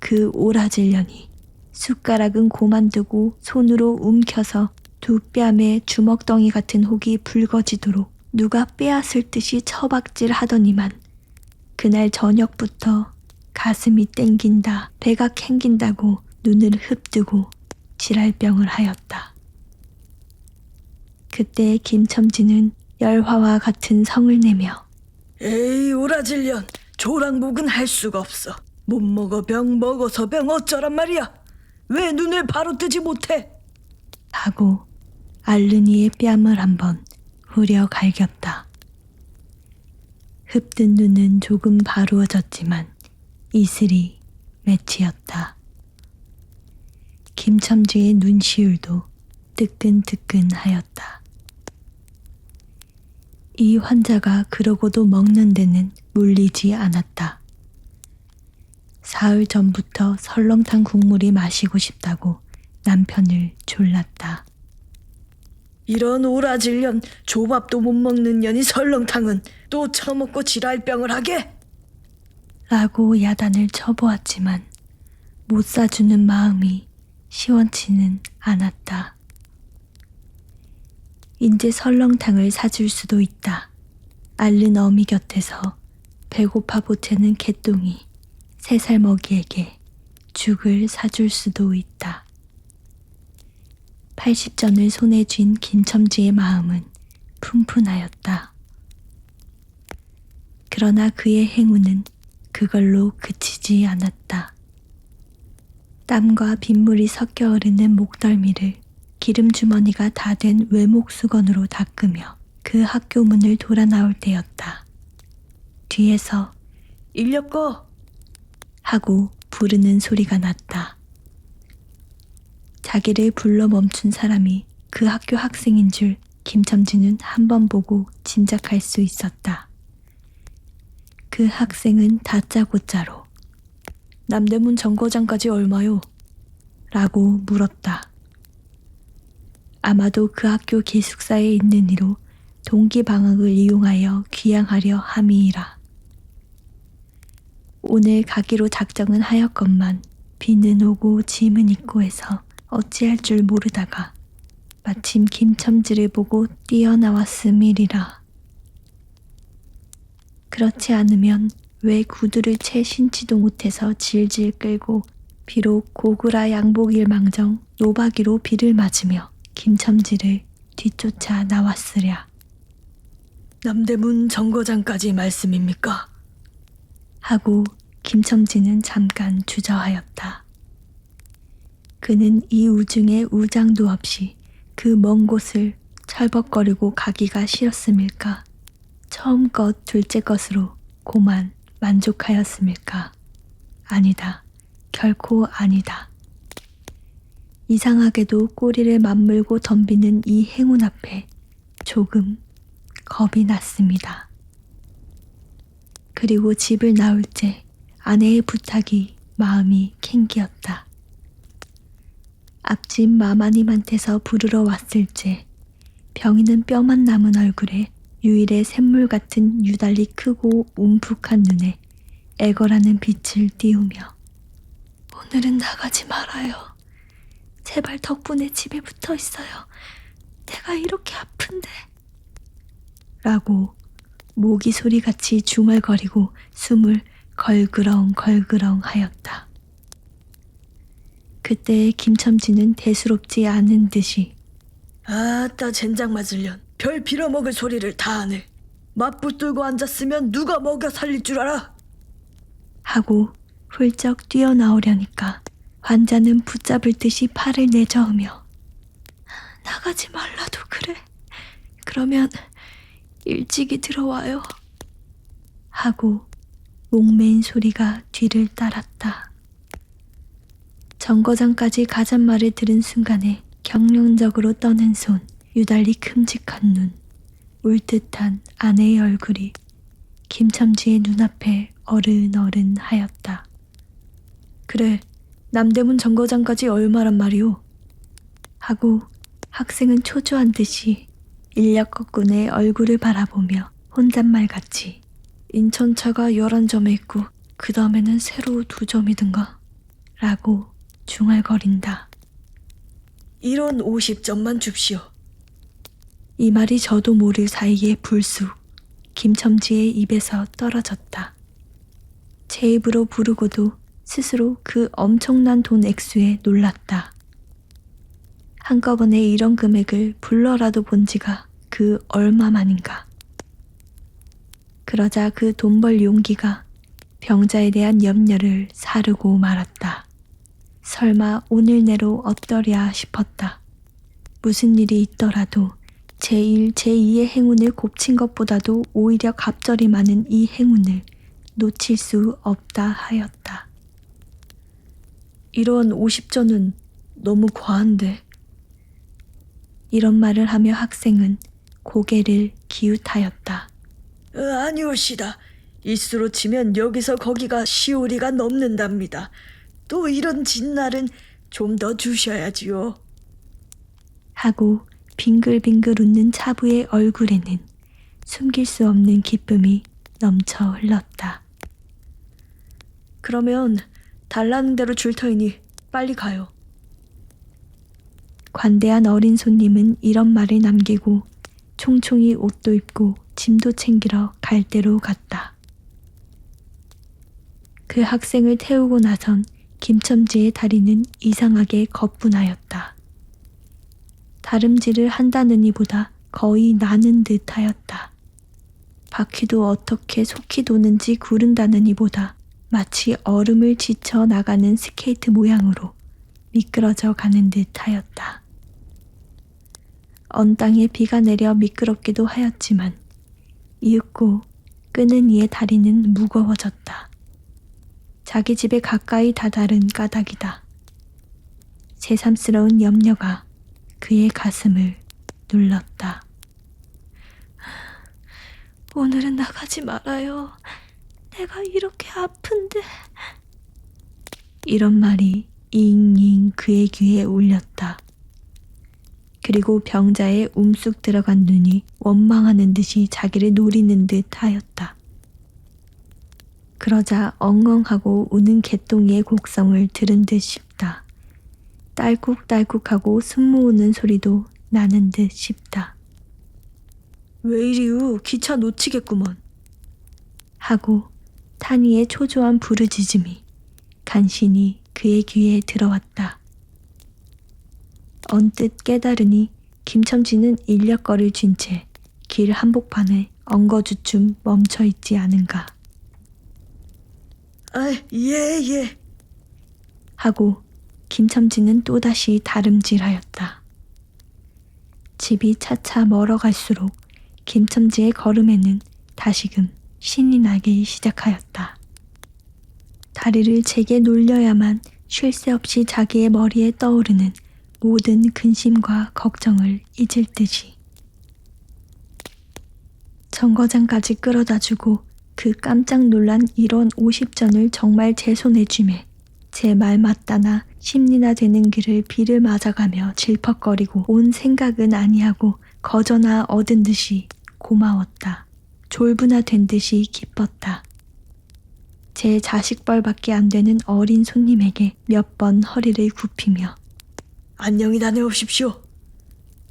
그 오라질년이 숟가락은 고만두고 손으로 움켜서 두 뺨에 주먹덩이 같은 혹이 붉어지도록 누가 빼앗을 듯이 처박질 하더니만 그날 저녁부터 가슴이 땡긴다, 배가 캥긴다고 눈을 흡뜨고 지랄병을 하였다. 그때 김첨지는 열화와 같은 성을 내며 에이 오라질년, 조랑복은 할 수가 없어. 못 먹어 병, 먹어서 병 어쩌란 말이야. 왜 눈을 바로 뜨지 못해? 하고 앓는 이의 뺨을 한번 후려 갈겼다. 흡뜬 눈은 조금 바루어졌지만 이슬이 맺히었다. 김첨지의 눈시울도 뜨끈뜨끈하였다. 이 환자가 그러고도 먹는 데는 물리지 않았다. 사흘 전부터 설렁탕 국물이 마시고 싶다고 남편을 졸랐다. 이런 오라질년, 조밥도 못 먹는 년이 설렁탕은 또 처먹고 지랄병을 하게? 라고 야단을 쳐보았지만 못 사주는 마음이 시원치는 않았다. 인제 설렁탕을 사줄 수도 있다. 앓는 어미 곁에서 배고파 보채는 개똥이 3살 먹이에게 죽을 사줄 수도 있다. 80전을 손에 쥔 김첨지의 마음은 푼푼하였다. 그러나 그의 행운은 그걸로 그치지 않았다. 땀과 빗물이 섞여 흐르는 목덜미를 기름 주머니가 다 된 외목 수건으로 닦으며 그 학교 문을 돌아 나올 때였다. 뒤에서 인력 꺼! 하고 부르는 소리가 났다. 자기를 불러 멈춘 사람이 그 학교 학생인 줄 김첨지는 한 번 보고 짐작할 수 있었다. 그 학생은 다짜고짜로 남대문 정거장까지 얼마요? 라고 물었다. 아마도 그 학교 기숙사에 있는 이로 동기방학을 이용하여 귀향하려 함이라. 오늘 가기로 작정은 하였건만 비는 오고 짐은 있고 해서 어찌할 줄 모르다가 마침 김첨지를 보고 뛰어나왔음이리라. 그렇지 않으면 왜 구두를 채 신지도 못해서 질질 끌고 비록 고구라 양복일망정 노박이로 비를 맞으며 김첨지를 뒤쫓아 나왔으랴. 남대문 정거장까지 말씀입니까? 하고 김첨지는 잠깐 주저하였다. 그는 이 우중에 우장도 없이 그 먼 곳을 철벅거리고 가기가 싫었음일까? 처음 것 둘째 것으로 고만 만족하였음일까? 아니다. 결코 아니다. 이상하게도 꼬리를 맞물고 덤비는 이 행운 앞에 조금 겁이 났습니다. 그리고 집을 나올 때 아내의 부탁이 마음이 캥기었다. 앞집 마마님한테서 부르러 왔을 때 병이는 뼈만 남은 얼굴에 유일의 샘물 같은 유달리 크고 움푹한 눈에 애걸하는 빛을 띄우며 오늘은 나가지 말아요. 제발 덕분에 집에 붙어 있어요. 내가 이렇게 아픈데. 라고 모기 소리같이 중얼거리고 숨을 걸그렁 하였다. 그때 김첨지는 대수롭지 않은 듯이 아따 젠장 맞을년, 별 빌어먹을 소리를 다 하네. 맞붙들고 앉았으면 누가 먹여 살릴 줄 알아? 하고 훌쩍 뛰어나오려니까 환자는 붙잡을 듯이 팔을 내저으며 나가지 말라도 그래. 그러면 일찍이 들어와요. 하고 목매인 소리가 뒤를 따랐다. 정거장까지 가잔 말을 들은 순간에 경련적으로 떠는 손, 유달리 큼직한 눈, 울듯한 아내의 얼굴이 김첨지의 눈앞에 어른어른 하였다. 그래, 남대문 정거장까지 얼마란 말이오? 하고 학생은 초조한 듯이 인력거꾼의 얼굴을 바라보며 혼잣말같이 인천차가 11점에 있고 그 다음에는 새로 2점이든가 라고 중얼거린다. 이런 50점만 줍시오. 이 말이 저도 모를 사이에 불쑥 김첨지의 입에서 떨어졌다. 제 입으로 부르고도 스스로 그 엄청난 돈 액수에 놀랐다. 한꺼번에 이런 금액을 불러라도 본 지가 그 얼마만인가. 그러자 그 돈 벌 용기가 병자에 대한 염려를 사르고 말았다. 설마 오늘 내로 어떠랴 싶었다. 무슨 일이 있더라도 제1, 제2의 행운을 곱친 것보다도 오히려 갑절이 많은 이 행운을 놓칠 수 없다 하였다. 이런 50점은 너무 과한데. 이런 말을 하며 학생은 고개를 기웃하였다. 아니올시다. 일수로 치면 여기서 거기가 시오리가 넘는답니다. 또 이런 진날은 좀 더 주셔야지요. 하고 빙글빙글 웃는 차부의 얼굴에는 숨길 수 없는 기쁨이 넘쳐 흘렀다. 그러면 달라는 대로 줄 터이니 빨리 가요. 관대한 어린 손님은 이런 말을 남기고 총총히 옷도 입고 짐도 챙기러 갈대로 갔다. 그 학생을 태우고 나선 김첨지의 다리는 이상하게 거뿐하였다. 다름질을 한다느니보다 거의 나는 듯하였다. 바퀴도 어떻게 속히 도는지 구른다느니보다 마치 얼음을 지쳐 나가는 스케이트 모양으로 미끄러져 가는 듯하였다. 언 땅에 비가 내려 미끄럽기도 하였지만 이윽고 끄는 이의 다리는 무거워졌다. 자기 집에 가까이 다다른 까닭이다. 새삼스러운 염려가 그의 가슴을 눌렀다. 오늘은 나가지 말아요. 내가 이렇게 아픈데. 이런 말이 잉잉 그의 귀에 울렸다. 그리고 병자의 움쑥 들어간 눈이 원망하는 듯이 자기를 노리는 듯 하였다. 그러자 엉엉하고 우는 개똥이의 곡성을 들은 듯 싶다. 딸꾹딸꾹하고 숨 모으는 소리도 나는 듯 싶다. 왜 이리우 기차 놓치겠구먼. 하고 타니의 초조한 부르짖음이 간신히 그의 귀에 들어왔다. 언뜻 깨달으니 김첨지는 인력거를 쥔 채 길 한복판에 엉거주춤 멈춰있지 않은가. 예. 하고 김첨지는 또다시 다름질하였다. 집이 차차 멀어갈수록 김첨지의 걸음에는 다시금 신이 나기 시작하였다. 다리를 제게 놀려야만 쉴 새 없이 자기의 머리에 떠오르는 모든 근심과 걱정을 잊을 듯이. 정거장까지 끌어다주고 그 깜짝 놀란 이런 50전을 정말 제 손에 쥐매 제 말 맞다나 심리나 되는 길을 비를 맞아가며 질퍽거리고 온 생각은 아니하고 거저나 얻은 듯이 고마웠다. 졸부나 된 듯이 기뻤다. 제 자식뻘밖에 안 되는 어린 손님에게 몇 번 허리를 굽히며 안녕히 다녀오십시오.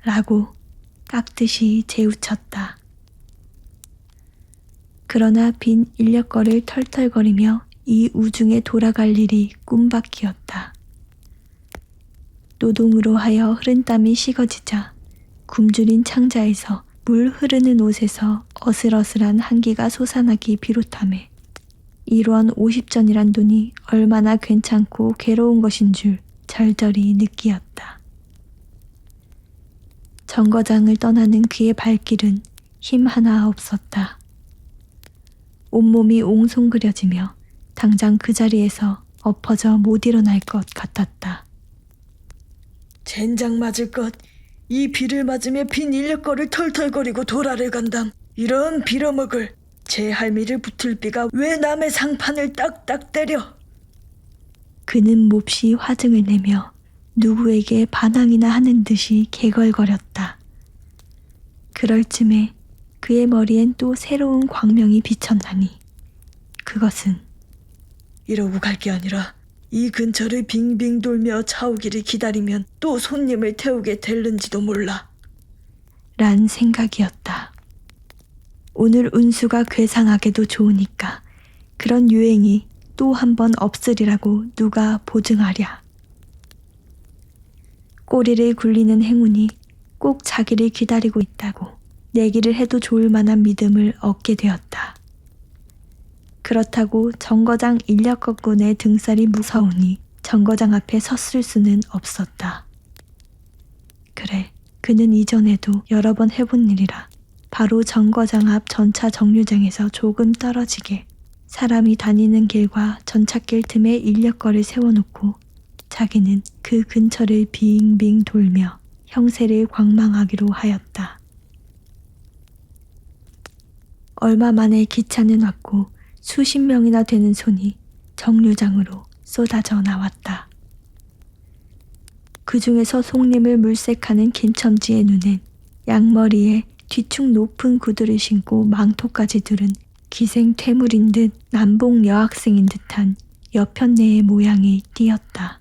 라고 깍듯이 재우쳤다. 그러나 빈 인력거를 털털거리며 이 우중에 돌아갈 일이 꿈밖이었다. 노동으로 하여 흐른 땀이 식어지자 굶주린 창자에서 물 흐르는 옷에서 어슬어슬한 한기가 솟아나기 비롯하며 이러한 50전이란 돈이 얼마나 괜찮고 괴로운 것인 줄 절절히 느끼었다. 정거장을 떠나는 그의 발길은 힘 하나 없었다. 온몸이 옹송그려지며 당장 그 자리에서 엎어져 못 일어날 것 같았다. 젠장 맞을 것. 이 비를 맞으며 빈 인력거를 털털거리고 도라를 간담. 이런 빌어먹을. 제 할미를 붙을 비가 왜 남의 상판을 딱딱 때려. 그는 몹시 화증을 내며 누구에게 반항이나 하는 듯이 개걸거렸다. 그럴 쯤에 그의 머리엔 또 새로운 광명이 비쳤나니 그것은 이러고 갈 게 아니라 이 근처를 빙빙 돌며 차 오기를 기다리면 또 손님을 태우게 될는지도 몰라. 란 생각이었다. 오늘 운수가 괴상하게도 좋으니까 그런 유행이 또 한 번 없으리라고 누가 보증하랴. 꼬리를 굴리는 행운이 꼭 자기를 기다리고 있다고 내기를 해도 좋을 만한 믿음을 얻게 되었다. 그렇다고 정거장 인력거꾼의 등살이 무서우니 정거장 앞에 섰을 수는 없었다. 그래, 그는 이전에도 여러 번 해본 일이라 바로 정거장 앞 전차 정류장에서 조금 떨어지게 사람이 다니는 길과 전찻길 틈에 인력거를 세워놓고 자기는 그 근처를 빙빙 돌며 형세를 관망하기로 하였다. 얼마 만에 기차는 왔고 수십 명이나 되는 손이 정류장으로 쏟아져 나왔다. 그 중에서 속림을 물색하는 김첨지의 눈엔 양머리에 뒤축 높은 구두를 신고 망토까지 두른 기생퇴물인 듯 남봉 여학생인 듯한 여편네의 모양이 띄었다.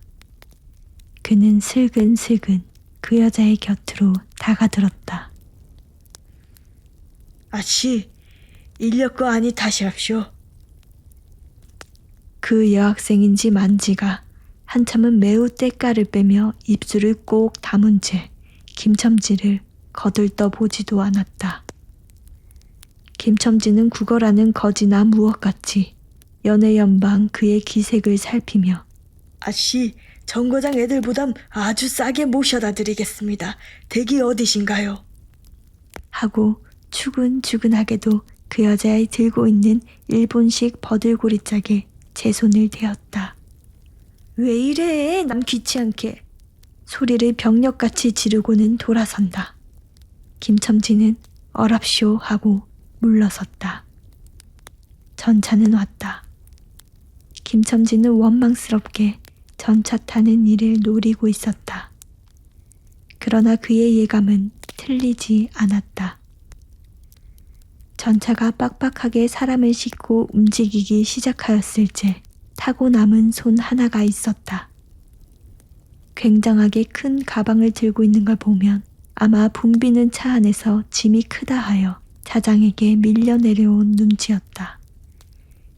그는 슬근슬근 그 여자의 곁으로 다가들었다. 아씨, 인력거 아니 다시랍쇼. 그 여학생인지 만지가 한참은 매우 때깔을 빼며 입술을 꼭 다문 채 김첨지를 거들떠 보지도 않았다. 김첨지는 구걸하는 거지나 무엇같이 연애연방 그의 기색을 살피며 아씨, 정거장 애들보담 아주 싸게 모셔다 드리겠습니다. 댁이 어디신가요? 하고 추근추근하게도 그 여자의 들고 있는 일본식 버들고리짝에 제 손을 대었다. 왜 이래, 남 귀치않게. 소리를 병력같이 지르고는 돌아선다. 김첨지는 어랍쇼 하고 물러섰다. 전차는 왔다. 김첨지는 원망스럽게 전차 타는 일을 노리고 있었다. 그러나 그의 예감은 틀리지 않았다. 전차가 빡빡하게 사람을 싣고 움직이기 시작하였을 때 타고 남은 손 하나가 있었다. 굉장하게 큰 가방을 들고 있는 걸 보면 아마 붐비는 차 안에서 짐이 크다 하여 차장에게 밀려 내려온 눈치였다.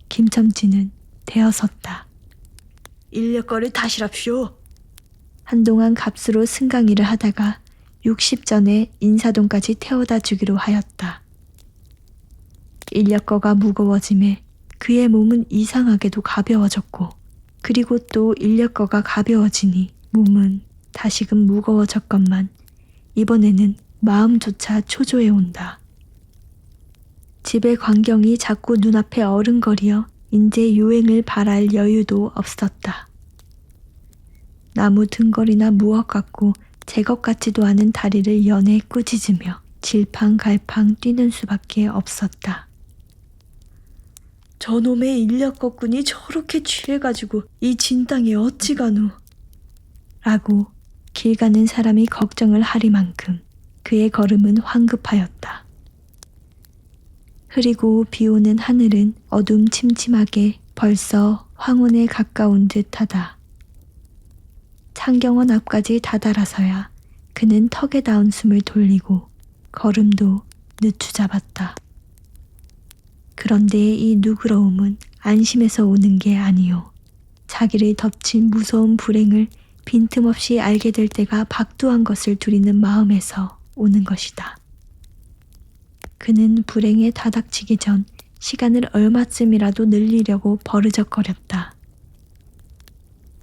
김첨지는 대어섰다. 인력거를 다시랍쇼. 한동안 값으로 승강이를 하다가 60전에 인사동까지 태워다 주기로 하였다. 인력거가 무거워짐에 그의 몸은 이상하게도 가벼워졌고 그리고 또 인력거가 가벼워지니 몸은 다시금 무거워졌건만 이번에는 마음조차 초조해 온다. 집의 광경이 자꾸 눈앞에 어른거리어 인제 유행을 바랄 여유도 없었다. 나무 등걸이나 무엇 같고 제것 같지도 않은 다리를 연해 꾸짖으며 질팡갈팡 뛰는 수밖에 없었다. 저놈의 인력거꾼이 저렇게 취해가지고 이 진땅에 어찌 가누. 라고 길 가는 사람이 걱정을 하리만큼 그의 걸음은 황급하였다. 흐리고 비오는 하늘은 어둠침침하게 벌써 황혼에 가까운 듯하다. 창경원 앞까지 다다라서야 그는 턱에 닿은 숨을 돌리고 걸음도 늦추잡았다. 그런데 이 누그러움은 안심해서 오는 게 아니요. 자기를 덮친 무서운 불행을 빈틈없이 알게 될 때가 박두한 것을 두리는 마음에서 오는 것이다. 그는 불행에 다닥치기 전 시간을 얼마쯤이라도 늘리려고 버르적거렸다.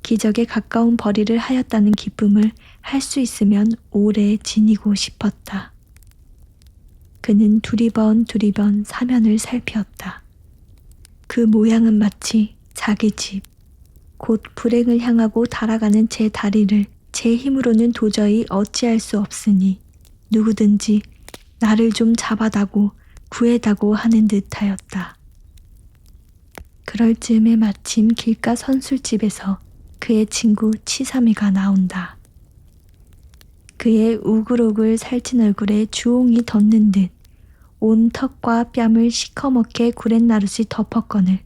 기적에 가까운 벌이를 하였다는 기쁨을 할 수 있으면 오래 지니고 싶었다. 그는 두리번 사면을 살피었다. 그 모양은 마치 자기 집, 곧 불행을 향하고 달아가는 제 다리를 제 힘으로는 도저히 어찌할 수 없으니 누구든지 나를 좀 잡아다고 구해다고 하는 듯하였다. 그럴 즈음에 마침 길가 선술집에서 그의 친구 치삼이가 나온다. 그의 우글우글 살찐 얼굴에 주홍이 덧는 듯 온 턱과 뺨을 시커멓게 구렛나룻이 덮었거늘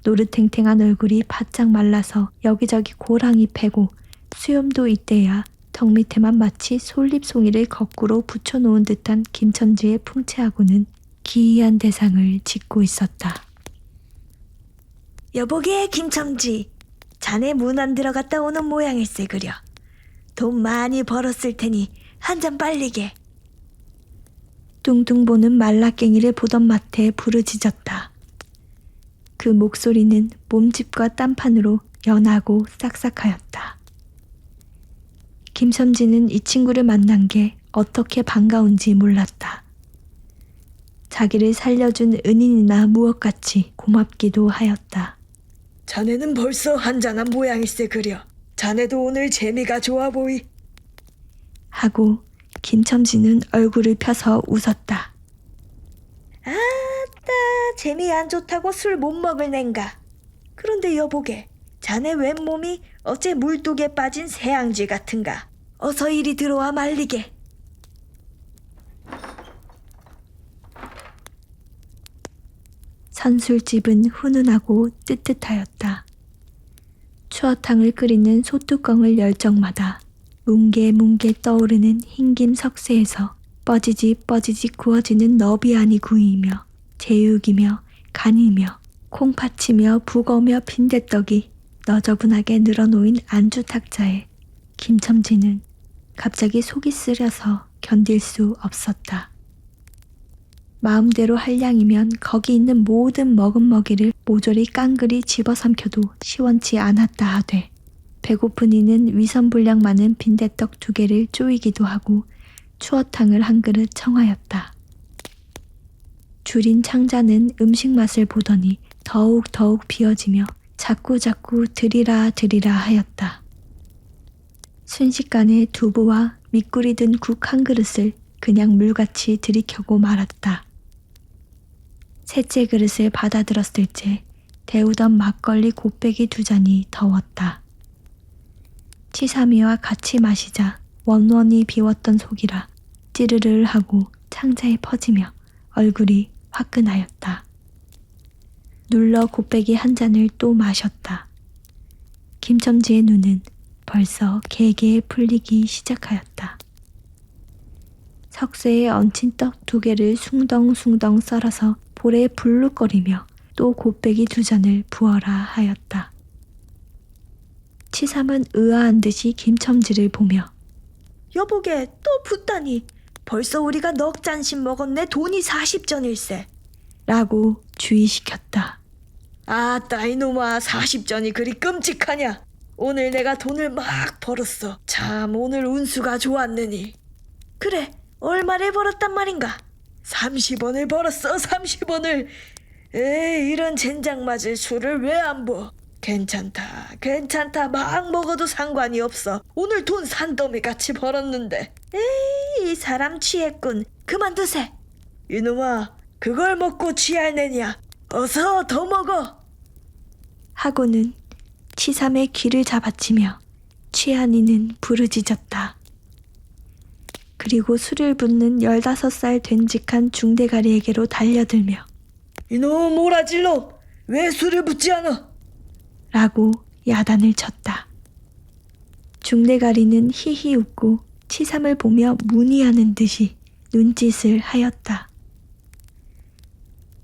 노릇탱탱한 얼굴이 바짝 말라서 여기저기 고랑이 패고 수염도 이때야 턱 밑에만 마치 솔잎송이를 거꾸로 붙여놓은 듯한 김첨지의 풍채하고는 기이한 대상을 짓고 있었다. 여보게 김첨지, 자네 문 안 들어갔다 오는 모양일세 그려. 돈 많이 벌었을 테니 한 잔 빨리게. 뚱뚱 보는 말라깽이를 보던 마트에 부르짖었다. 그 목소리는 몸집과 딴판으로 연하고 싹싹하였다. 김첨지는 이 친구를 만난 게 어떻게 반가운지 몰랐다. 자기를 살려준 은인이나 무엇같이 고맙기도 하였다. 자네는 벌써 한잔한 모양일세 그려. 자네도 오늘 재미가 좋아 보이. 하고 김첨지는 얼굴을 펴서 웃었다. 아따, 재미 안 좋다고 술 못 먹을 낸가. 그런데 여보게, 자네 왼몸이 어째 물독에 빠진 새앙쥐 같은가. 어서 이리 들어와 말리게. 선술집은 훈훈하고 뜨뜻하였다. 추어탕을 끓이는 소뚜껑을 열 적마다 뭉게뭉게 떠오르는 흰김 석쇠에서 뻐지직 구워지는 너비안이 구이며 제육이며 간이며 콩팥이며 북어며 빈대떡이 너저분하게 늘어놓인 안주 탁자에 김첨지는 갑자기 속이 쓰려서 견딜 수 없었다. 마음대로 할 양이면 거기 있는 모든 먹음먹이를 모조리 깡그리 집어삼켜도 시원치 않았다 하되 배고픈 이는 위선불량 많은 빈대떡 2개를 쪼이기도 하고 추어탕을 한 그릇 청하였다. 줄인 창자는 음식 맛을 보더니 더욱 비어지며 자꾸 드리라 하였다. 순식간에 두부와 밑꿀이 든 국 한 그릇을 그냥 물같이 들이켜고 말았다. 셋째 그릇을 받아들었을 때 데우던 막걸리 곱빼기 2잔이 더웠다. 치사미와 같이 마시자 원원이 비웠던 속이라 찌르르 하고 창자에 퍼지며 얼굴이 화끈하였다. 눌러 곱빼기 한 잔을 또 마셨다. 김첨지의 눈은 벌써 개개에 풀리기 시작하였다. 석쇠에 얹힌 떡 2개를 숭덩숭덩 썰어서 볼에 불룩거리며 또 곱빼기 2잔을 부어라 하였다. 치삼은 의아한 듯이 김첨지를 보며 여보게 또 붓다니. 벌써 우리가 넉 잔씩 먹었네. 돈이 40전일세. 라고 주의시켰다. 아따 이놈아, 40전이 그리 끔찍하냐. 오늘 내가 돈을 막 벌었어. 참 오늘 운수가 좋았느니. 그래, 얼마를 벌었단 말인가? 30원을 벌었어. 30원을. 에이, 이런 젠장 맞을 술을 왜 안 부? 괜찮다. 막 먹어도 상관이 없어. 오늘 돈 산더미 같이 벌었는데. 에이, 이 사람 취했군. 그만두세. 이놈아, 그걸 먹고 취할 내냐? 어서 더 먹어. 하고는 치삼의 귀를 잡아치며 취한 이는 부르짖었다. 그리고 술을 붓는 15살 된직한 중대가리에게로 달려들며 이놈 오라질놈, 왜 술을 붓지 않아? 라고 야단을 쳤다. 중대가리는 히히 웃고 치삼을 보며 문의하는 듯이 눈짓을 하였다.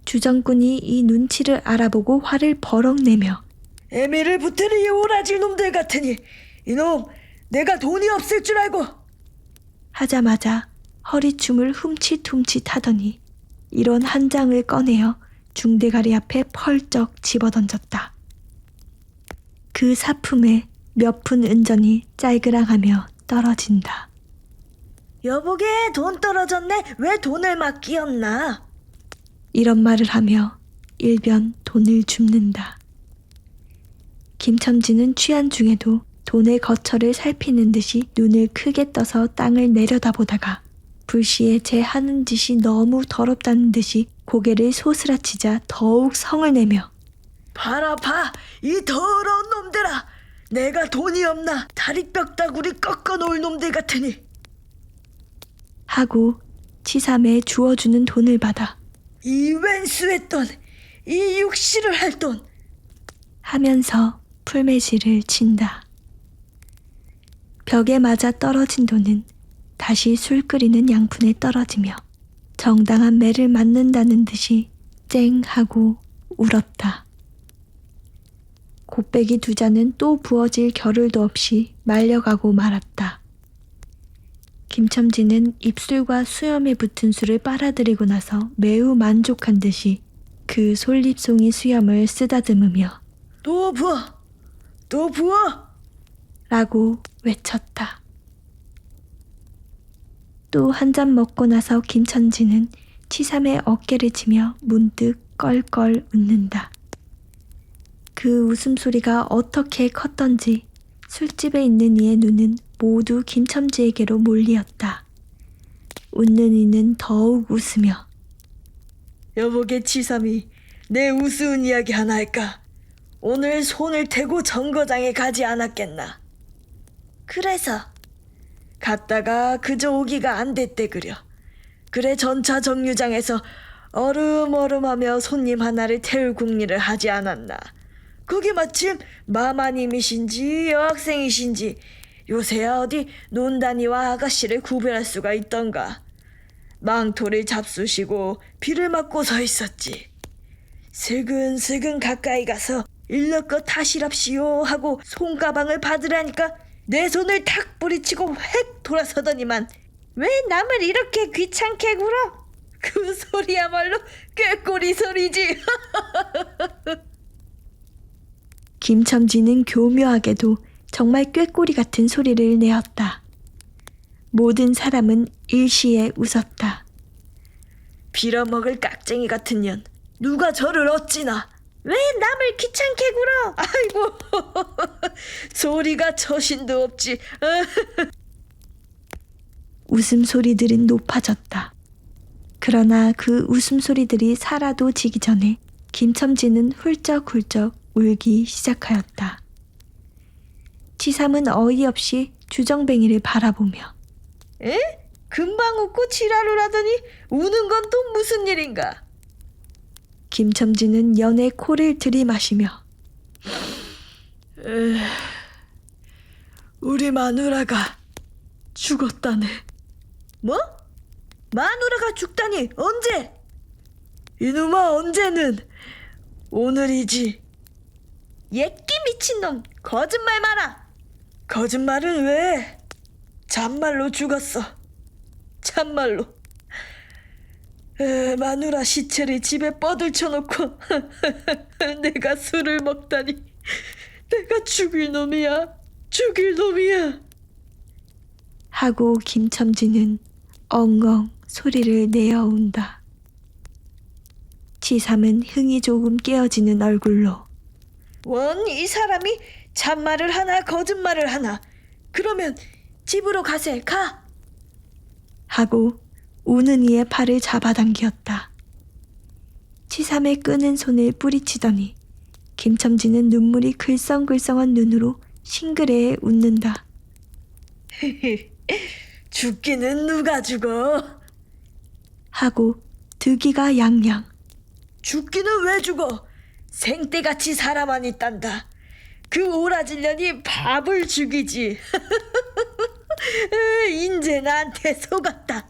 주정꾼이 이 눈치를 알아보고 화를 버럭 내며 애미를 붙으니 이 오라질 놈들 같으니. 이놈, 내가 돈이 없을 줄 알고. 하자마자 허리춤을 훔칫 하더니 이런 한 장을 꺼내어 중대가리 앞에 펄쩍 집어던졌다. 그 사품에 몇 푼 은전이 짤그랑하며 떨어진다. 여보게 돈 떨어졌네. 왜 돈을 막 끼얹나? 이런 말을 하며 일변 돈을 줍는다. 김첨지는 취한 중에도 돈의 거처를 살피는 듯이 눈을 크게 떠서 땅을 내려다보다가 불시에 제 하는 짓이 너무 더럽다는 듯이 고개를 소스라치자 더욱 성을 내며 봐라 봐, 이 더러운 놈들아. 내가 돈이 없나 다리뼈다구리 꺾어 놓을 놈들 같으니. 하고 치삼에 주어주는 돈을 받아 이 왼수의 돈, 이 육시를 할 돈. 하면서 풀매질을 친다. 벽에 맞아 떨어진 돈은 다시 술 끓이는 양푼에 떨어지며 정당한 매를 맞는다는 듯이 쨍 하고 울었다. 곱빼기 2잔은 또 부어질 겨를도 없이 말려가고 말았다. 김첨지는 입술과 수염에 붙은 술을 빨아들이고 나서 매우 만족한 듯이 그 솔잎송이 수염을 쓰다듬으며 또 부어. 라고 외쳤다. 또 한 잔 먹고 나서 김첨지는 치삼의 어깨를 치며 문득 껄껄 웃는다. 그 웃음소리가 어떻게 컸던지 술집에 있는 이의 눈은 모두 김첨지에게로 몰리었다. 웃는 이는 더욱 웃으며 여보게 치삼이 내 우스운 이야기 하나 할까? 오늘 손을 대고 정거장에 가지 않았겠나? 그래서 갔다가 그저 오기가 안 됐대 그려. 그래 전차 정류장에서 얼음얼음하며 손님 하나를 태울 궁리를 하지 않았나. 그게 마침 마마님이신지 여학생이신지 요새야 어디 논다니와 아가씨를 구별할 수가 있던가. 망토를 잡수시고 비를 맞고 서 있었지. 슬근슬근 가까이 가서 인력거 타시랍시오 하고 손가방을 받으라니까 내 손을 탁 뿌리치고 획 돌아서더니만 왜 남을 이렇게 귀찮게 굴어? 그 소리야말로 꾀꼬리 소리지. 김첨지는 교묘하게도 정말 꾀꼬리 같은 소리를 내었다. 모든 사람은 일시에 웃었다. 빌어먹을 깍쟁이 같은 년, 누가 저를 어찌나? 왜 남을 귀찮게 굴어? 아이고, 소리가 처신도 없지. 웃음소리들은 높아졌다. 그러나 그 웃음소리들이 사라도 지기 전에 김첨지는 훌쩍훌쩍 울기 시작하였다. 치삼은 어이없이 주정뱅이를 바라보며 에? 금방 웃고 지랄을 하더니 우는 건 또 무슨 일인가? 김첨지는 연에 코를 들이마시며 우리 마누라가 죽었다네. 뭐? 마누라가 죽다니 언제? 이놈아 언제는? 오늘이지. 예끼 미친놈 거짓말 마라. 거짓말은 왜? 참말로 죽었어. 참말로. 마누라 시체를 집에 뻗을쳐놓고 내가 술을 먹다니. 내가 죽일 놈이야. 죽일 놈이야. 하고 김첨지는 엉엉 소리를 내어온다. 치삼은 흥이 조금 깨어지는 얼굴로 원 이 사람이 참말을 하나 거짓말을 하나. 그러면 집으로 가세. 가. 하고 우는 이의 팔을 잡아당겼다. 치삼의 끄는 손을 뿌리치더니 김첨지는 눈물이 글썽글썽한 눈으로 싱그레에 웃는다. 죽기는 누가 죽어? 하고 득이가 양양. 죽기는 왜 죽어? 생떼같이 살아만 있단다. 그 오라질년이 밥을 죽이지. 인제 나한테 속았다.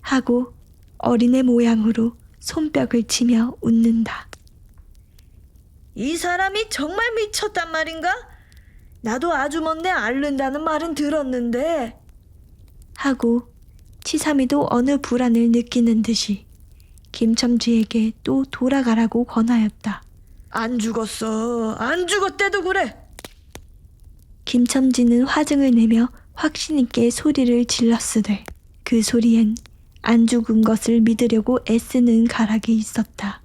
하고 어린애 모양으로 손뼉을 치며 웃는다. 이 사람이 정말 미쳤단 말인가? 나도 아주 먼데 앓는다는 말은 들었는데. 하고 치삼이도 어느 불안을 느끼는 듯이 김첨지에게 또 돌아가라고 권하였다. 안 죽었어. 안 죽었대도 그래. 김첨지는 화증을 내며 확신 있게 소리를 질렀으되 그 소리엔 안 죽은 것을 믿으려고 애쓰는 가락이 있었다.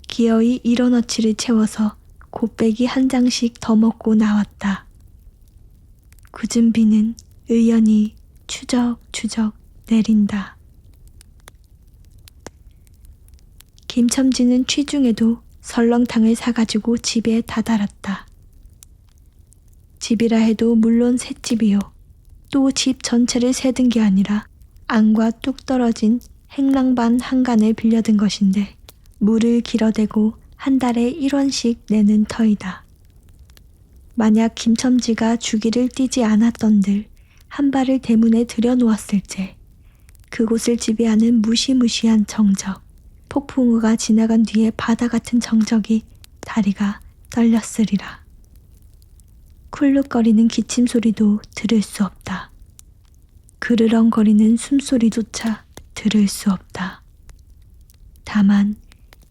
기어이 일어너치를 채워서 곱빼기 한 장씩 더 먹고 나왔다. 굳은 비는 의연히 추적추적 내린다. 김첨지는 취중에도 설렁탕을 사가지고 집에 다다랐다. 집이라 해도 물론 셋집이요. 또 집 전체를 세든 게 아니라 안과 뚝 떨어진 행랑반 한간을 빌려든 것인데 물을 길어대고 한 달에 1원씩 내는 터이다. 만약 김첨지가 주기를 띄지 않았던들 한 발을 대문에 들여놓았을지 그곳을 지배하는 무시무시한 정적, 폭풍우가 지나간 뒤에 바다 같은 정적이 다리가 떨렸으리라. 쿨룩거리는 기침 소리도 들을 수 없다. 그르렁거리는 숨소리조차 들을 수 없다. 다만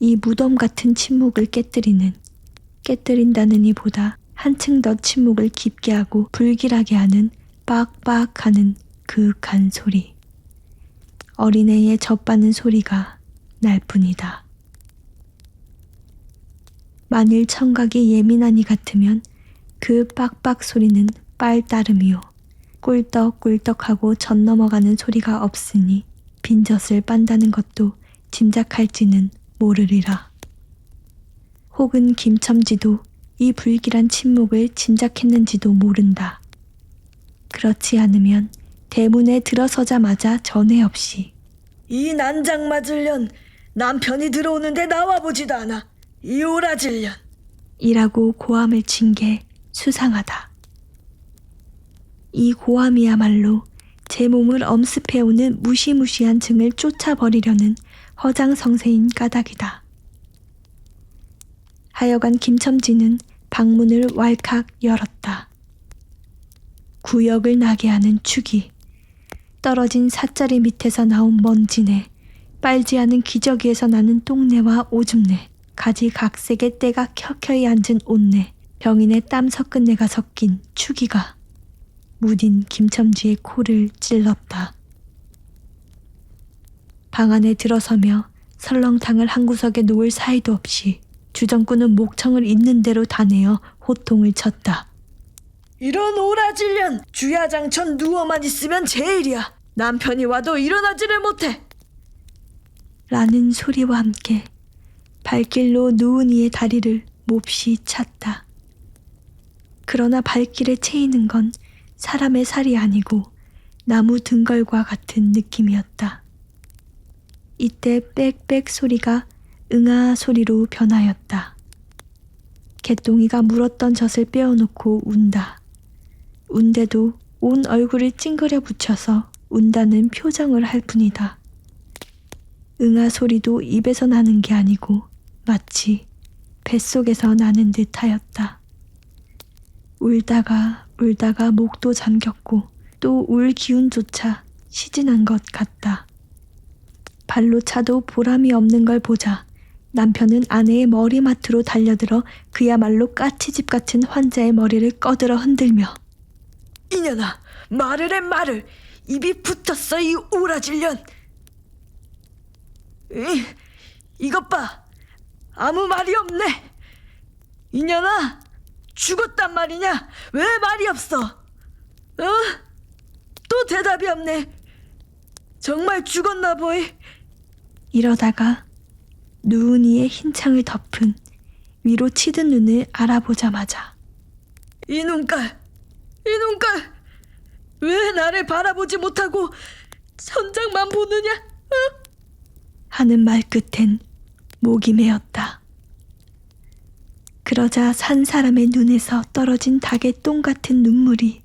이 무덤 같은 침묵을 깨뜨린다는 이보다 한층 더 침묵을 깊게 하고 불길하게 하는 빡빡하는 그윽한 소리. 어린애의 젖바는 소리가 날 뿐이다. 만일 청각이 예민한 이 같으면 그 빡빡 소리는 빨따름이요. 꿀떡꿀떡하고 젖 넘어가는 소리가 없으니 빈젖을 빤다는 것도 짐작할지는 모르리라. 혹은 김첨지도 이 불길한 침묵을 짐작했는지도 모른다. 그렇지 않으면 대문에 들어서자마자 전에 없이 이 난장 맞을 년 남편이 들어오는데 나와보지도 않아. 이 오라질 년. 이라고 고함을 친 게 수상하다. 이 고함이야말로 제 몸을 엄습해오는 무시무시한 증을 쫓아버리려는 허장성세인 까닭이다. 하여간 김첨지는 방문을 왈칵 열었다. 구역을 나게 하는 축이, 떨어진 삿자리 밑에서 나온 먼지내, 빨지 않은 기저귀에서 나는 똥내와 오줌내, 가지각색의 때가 켜켜이 앉은 옷내, 병인의 땀 섞은 내가 섞인 축이가 무딘 김첨지의 코를 찔렀다. 방 안에 들어서며 설렁탕을 한 구석에 놓을 사이도 없이 주정꾼은 목청을 있는 대로 다 내어 호통을 쳤다. 이런 오라질 년. 주야장천 누워만 있으면 제일이야. 남편이 와도 일어나지를 못해. 라는 소리와 함께 발길로 누운 이의 다리를 몹시 찼다. 그러나 발길에 채이는 건 사람의 살이 아니고 나무 등걸과 같은 느낌이었다. 이때 빽빽 소리가 응아 소리로 변하였다. 개똥이가 물었던 젖을 빼어놓고 운다. 운데도 온 얼굴을 찡그려 붙여서 운다는 표정을 할 뿐이다. 응아 소리도 입에서 나는 게 아니고 마치 뱃속에서 나는 듯하였다. 울다가 목도 잠겼고 또 울 기운조차 시진한 것 같다. 발로 차도 보람이 없는 걸 보자 남편은 아내의 머리맡으로 달려들어 그야말로 까치집 같은 환자의 머리를 꺼들어 흔들며 이년아, 말을 해 말을. 입이 붙었어 이 오라질 년. 이것 봐. 아무 말이 없네. 이년아, 죽었단 말이냐? 왜 말이 없어? 또 대답이 없네. 정말 죽었나 보이. 이러다가 누운 이의 흰 창을 덮은 위로 치든 눈을 알아보자마자 이 눈깔. 왜 나를 바라보지 못하고 천장만 보느냐? 하는 말 끝엔 목이 메었다. 그러자 산 사람의 눈에서 떨어진 닭의 똥 같은 눈물이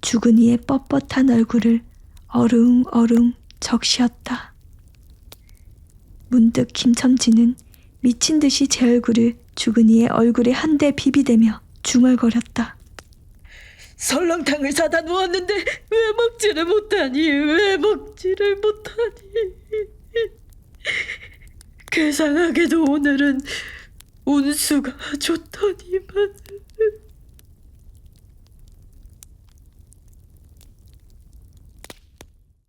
죽은 이의 뻣뻣한 얼굴을 어릉어릉 적시었다. 문득 김첨지는 미친 듯이 제 얼굴을 죽은 이의 얼굴에 한 대 비비대며 중얼거렸다. 설렁탕을 사다 놓았는데 왜 먹지를 못하니? 괴상하게도 오늘은 운수가 좋더니만.